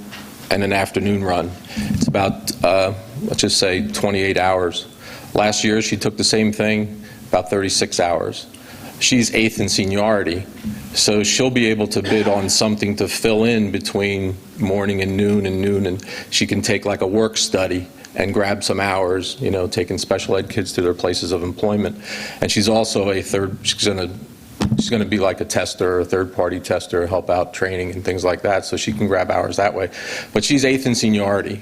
and an afternoon run. It's about, let's just say, 28 hours. Last year, she took the same thing, about 36 hours. She's 8th in seniority, so she'll be able to bid on something to fill in between morning and noon, and she can take like a work study and grab some hours, you know, taking special ed kids to their places of employment. And she's also she's going to be like a tester, a third-party tester, help out training and things like that, so she can grab hours that way. But she's 8th in seniority.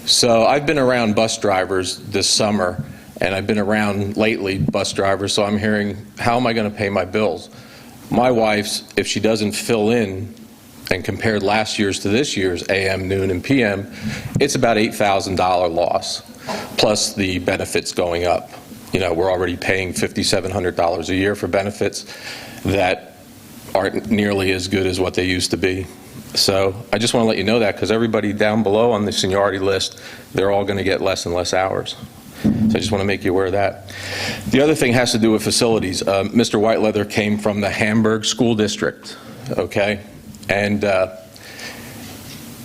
So I've been around bus drivers this summer, and I've been around lately bus drivers, so I'm hearing, how am I going to pay my bills? My wife's, if she doesn't fill in, and compared last year's to this year's AM, noon, and PM, it's about $8,000 loss, plus the benefits going up. You know, we're already paying $5,700 a year for benefits that aren't nearly as good as what they used to be. So I just want to let you know that, because everybody down below on the seniority list, they're all going to get less and less hours. So I just want to make you aware of that. The other thing has to do with facilities. Mr. Whiteleather came from the Hamburg School District, okay? And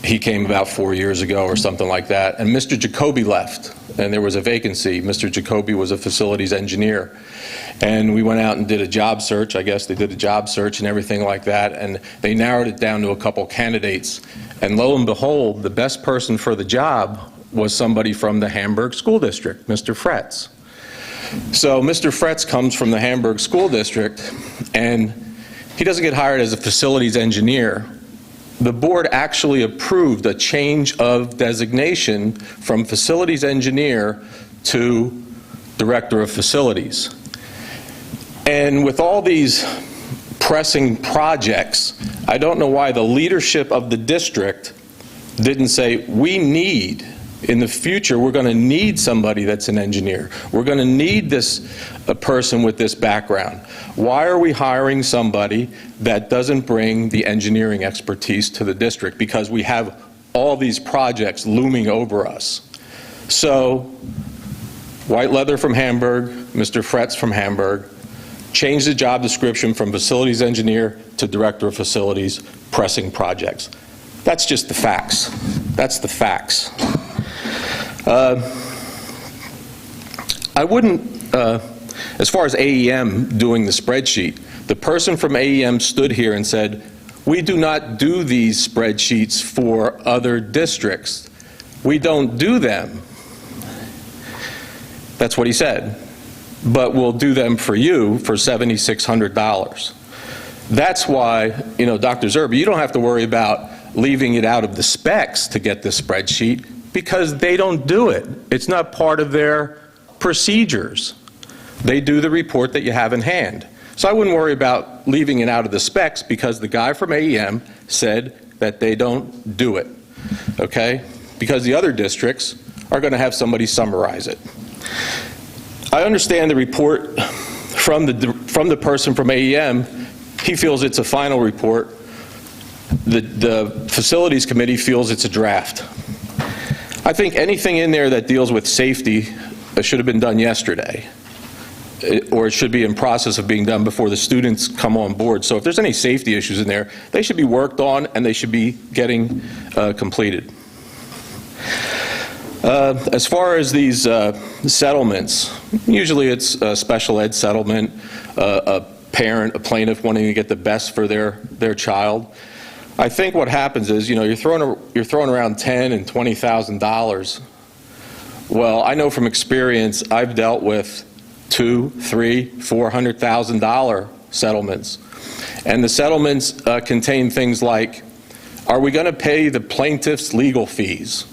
he came about 4 years ago or something like that. And Mr. Jacoby left, and there was a vacancy. Mr. Jacoby was a facilities engineer. And we went out and did a job search. I guess they did a job search and everything like that. And they narrowed it down to a couple candidates. And lo and behold, the best person for the job was somebody from the Hamburg School District, Mr. Fretz. So Mr. Fretz comes from the Hamburg School District, and he doesn't get hired as a facilities engineer. The board actually approved a change of designation from facilities engineer to director of facilities. And with all these pressing projects, I don't know why the leadership of the district didn't say, we need, in the future, we're going to need somebody that's an engineer. We're going to need a person with this background. Why are we hiring somebody that doesn't bring the engineering expertise to the district? Because we have all these projects looming over us. So, Whiteleather from Hamburg, Mr. Fretz from Hamburg, changed the job description from facilities engineer to director of facilities, pressing projects. That's just the facts. That's the facts. I wouldn't, as far as AEM doing the spreadsheet, the person from AEM stood here and said, we do not do these spreadsheets for other districts. We don't do them. That's what he said. But we'll do them for you for $7,600. That's why, you know, Dr. Zerbe, you don't have to worry about leaving it out of the specs to get this spreadsheet, because they don't do it. It's not part of their procedures. They do the report that you have in hand. So I wouldn't worry about leaving it out of the specs, because the guy from AEM said that they don't do it, okay? Because the other districts are going to have somebody summarize it. I understand the report from the person from AEM. He feels it's a final report. The facilities committee feels it's a draft. I think anything in there that deals with safety should have been done yesterday, or it should be in process of being done before the students come on board. So if there's any safety issues in there, they should be worked on, and they should be getting completed. As far as these settlements, usually it's a special ed settlement, a parent, a plaintiff wanting to get the best for their child. I think what happens is, you're throwing around $10,000 and $20,000. Well, I know from experience, I've dealt with $200,000, $300,000, $400,000 settlements. And the settlements contain things like, are we going to pay the plaintiff's legal fees?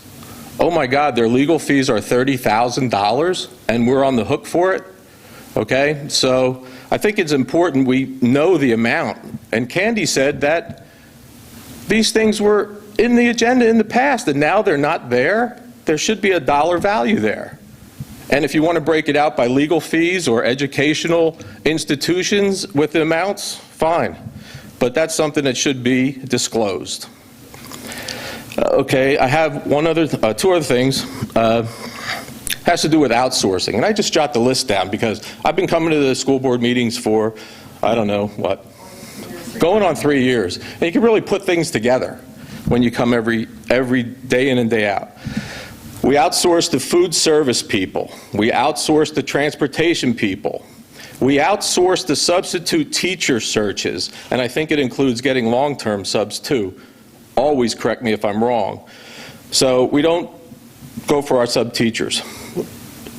Oh my God, their legal fees are $30,000 and we're on the hook for it? Okay, so I think it's important we know the amount. And Candy said that these things were in the agenda in the past and now they're not there. There should be a dollar value there. And if you want to break it out by legal fees or educational institutions with the amounts, fine. But that's something that should be disclosed. Okay, I have two other things. Has to do with outsourcing. And I just jot the list down because I've been coming to the school board meetings for, I don't know what, going on 3 years. And you can really put things together when you come every day in and day out. We outsource the food service people. We outsource the transportation people. We outsource the substitute teacher searches, and I think it includes getting long-term subs too. Always correct me if I'm wrong. So we don't go for our sub-teachers.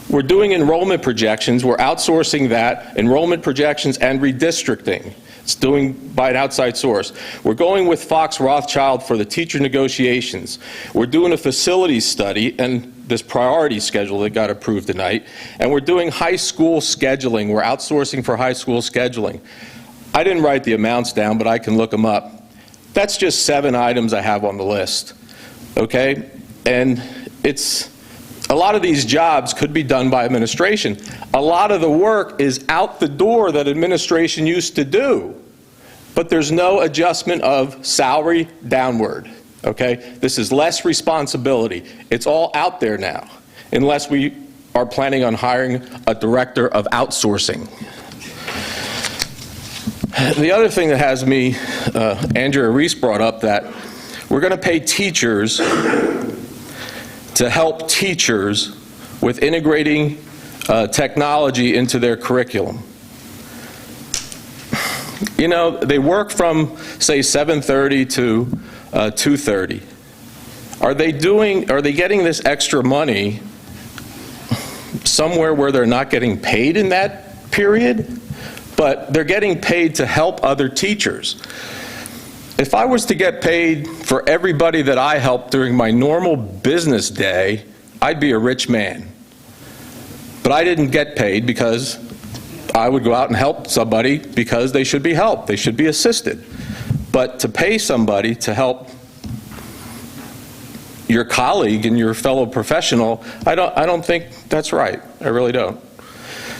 We're doing enrollment projections. We're outsourcing that, enrollment projections and redistricting. It's doing by an outside source. We're going with Fox Rothschild for the teacher negotiations. We're doing a facilities study and this priority schedule that got approved tonight. And we're doing high school scheduling. We're outsourcing for high school scheduling. I didn't write the amounts down, but I can look them up. That's just 7 items I have on the list, okay? And a lot of these jobs could be done by administration. A lot of the work is out the door that administration used to do, but there's no adjustment of salary downward, okay? This is less responsibility. It's all out there now, unless we are planning on hiring a director of outsourcing. The other thing that has me, Andrea Reese brought up that we're going to pay teachers to help teachers with integrating technology into their curriculum. They work from, say, 7:30 to 2:30. Are they getting this extra money somewhere where they're not getting paid in that period? But they're getting paid to help other teachers. If I was to get paid for everybody that I helped during my normal business day, I'd be a rich man. But I didn't get paid because I would go out and help somebody because they should be helped. They should be assisted. But to pay somebody to help your colleague and your fellow professional, I don't think that's right. I really don't.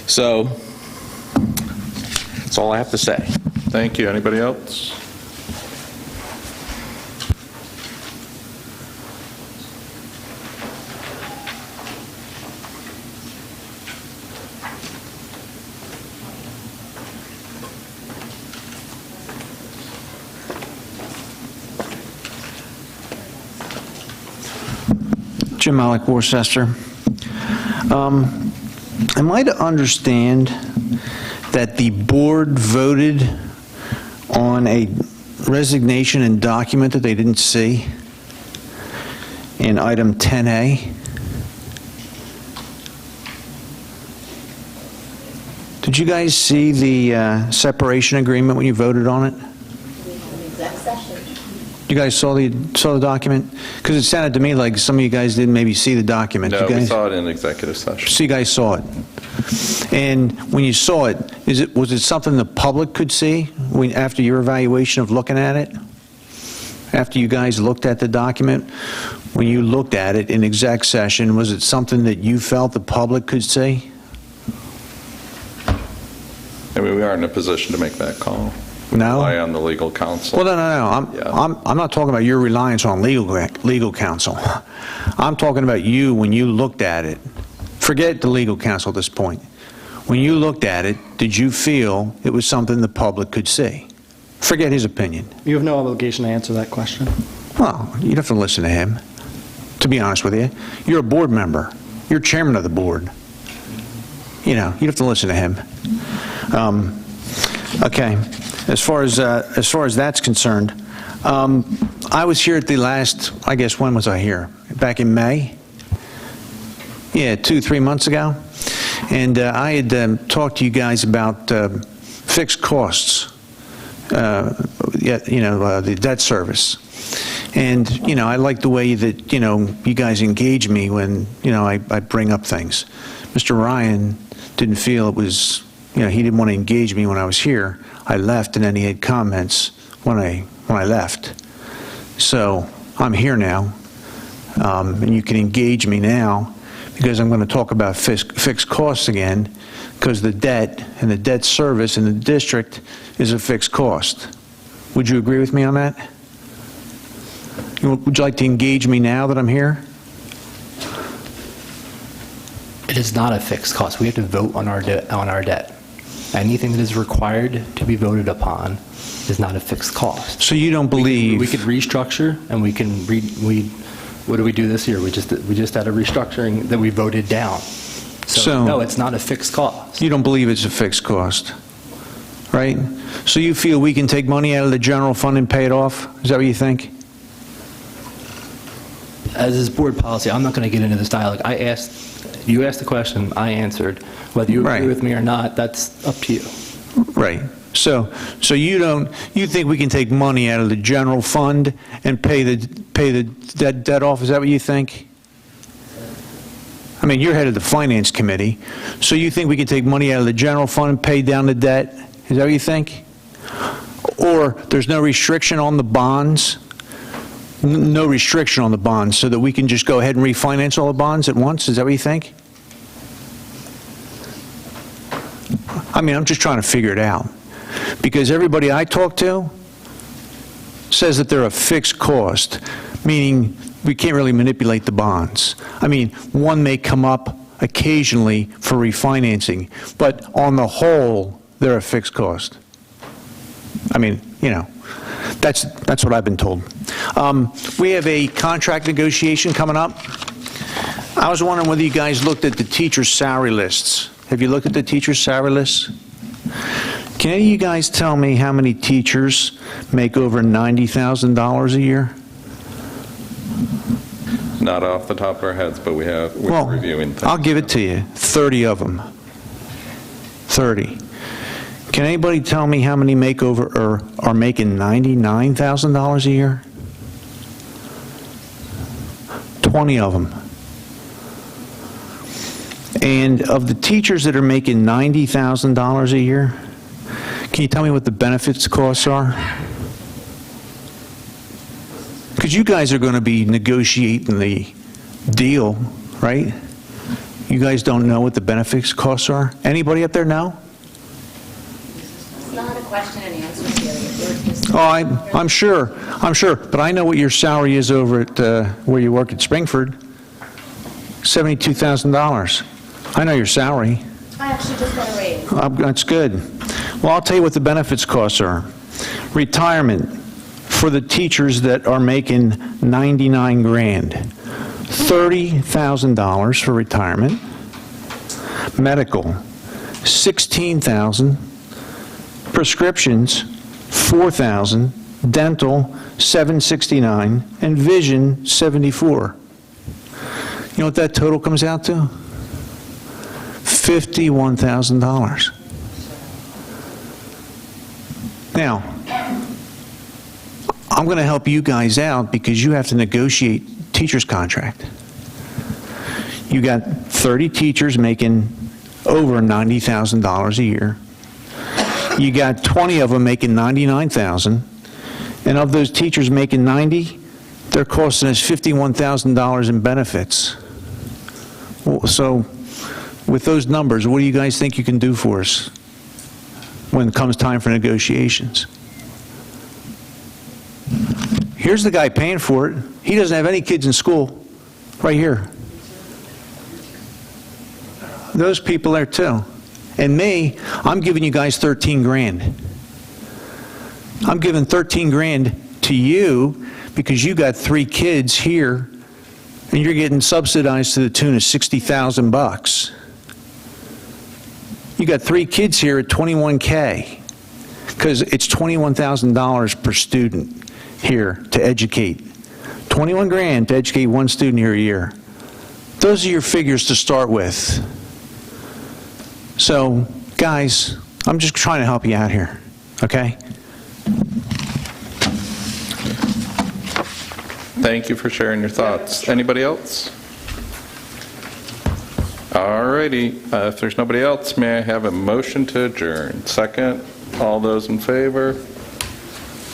So that's all I have to say. Thank you. Anybody else? Jim Malik, Worcester. Am I to understand that the board voted on a resignation and document that they didn't see in item 10A? Did you guys see the separation agreement when you voted on it? You guys saw the document? Because it sounded to me like some of you guys didn't maybe see the document. No, You guys- we saw it in executive session. So you guys saw it. And when you saw it, was it something the public could see after your evaluation of looking at it? After you guys looked at the document, when you looked at it in exec session, was it something that you felt the public could see? I mean, we aren't in a position to make that call. We No? rely on the legal counsel. Well, no. I'm not talking about your reliance on legal counsel. I'm talking about you when you looked at it. Forget the legal counsel at this point. When you looked at it, did you feel it was something the public could see? Forget his opinion. You have no obligation to answer that question. Well, you'd have to listen to him, to be honest with you. You're a board member. You're chairman of the board. You'd have to listen to him. Okay. As far as that's concerned, I was here at the last, I guess, when was I here? Back in May? Yeah, 2-3 months ago. And I had talked to you guys about fixed costs, the debt service. And, I like the way that, you guys engage me when, I bring up things. Mr. Ryan didn't feel it was, he didn't want to engage me when I was here. I left, and then he had comments when I left. So I'm here now, and you can engage me now, because I'm going to talk about fixed costs again, because the debt and the debt service in the district is a fixed cost. Would you agree with me on that? Would you like to engage me now that I'm here? It is not a fixed cost. We have to vote on our debt. Anything that is required to be voted upon is not a fixed cost. So you don't believe... We could restructure, and what do we do this year? We just had a restructuring that we voted down. So no, it's not a fixed cost. You don't believe it's a fixed cost, right? So you feel we can take money out of the general fund and pay it off? Is that what you think? As is board policy, I'm not going to get into this dialogue. You asked the question, I answered. Whether you agree with me or not, that's up to you. Right. So you think we can take money out of the general fund and pay the debt off? Is that what you think? I mean, you're head of the finance committee, so you think we can take money out of the general fund and pay down the debt? Is that what you think? Or there's no restriction on the bonds? No restriction on the bonds, so that we can just go ahead and refinance all the bonds at once? Is that what you think? I mean, I'm just trying to figure it out. Because everybody I talk to says that they're a fixed cost, meaning we can't really manipulate the bonds. I mean, one may come up occasionally for refinancing, but on the whole, they're a fixed cost. I mean, that's what I've been told. We have a contract negotiation coming up. I was wondering whether you guys looked at the teachers' salary lists. Have you looked at the teachers' salary lists? Can any of you guys tell me how many teachers make over $90,000 a year? Not off the top of our heads, but we're reviewing things. I'll give it to you. 30 of them. 30. Can anybody tell me how many make over or are making $99,000 a year? 20 of them. And of the teachers that are making $90,000 a year, can you tell me what the benefits costs are? Because you guys are going to be negotiating the deal, right? You guys don't know what the benefits costs are? Anybody up there know? It's not a question and answer period. Oh, I'm sure, but I know what your salary is over at where you work at Springford. $72,000. I know your salary. I actually just got a raise. That's good. Well, I'll tell you what the benefits costs are. Retirement for the teachers that are making $99 grand. $30,000 for retirement. Medical, $16,000. Prescriptions, $4,000. Dental, $769. And vision, $74. You know what that total comes out to? $51,000. Now, I'm going to help you guys out because you have to negotiate teacher's contract. You got 30 teachers making over $90,000 a year. You got 20 of them making $99,000. And of those teachers making $90,000, they're costing us $51,000 in benefits. So with those numbers, what do you guys think you can do for us when it comes time for negotiations? Here's the guy paying for it. He doesn't have any kids in school. Right here. Those people there too. And me, I'm giving you guys 13 grand. I'm giving 13 grand to you because you got 3 kids here and you're getting subsidized to the tune of $60,000. You got 3 kids here at $21K because it's $21,000 per student. here to educate. 21 grand to educate one student here a year. Those are your figures to start with. So, guys, I'm just trying to help you out here, okay? Thank you for sharing your thoughts. Anybody else? All righty. If there's nobody else, may I have a motion to adjourn? Second. All those in favor?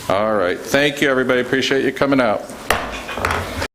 All right. Thank you, everybody. Appreciate you coming out.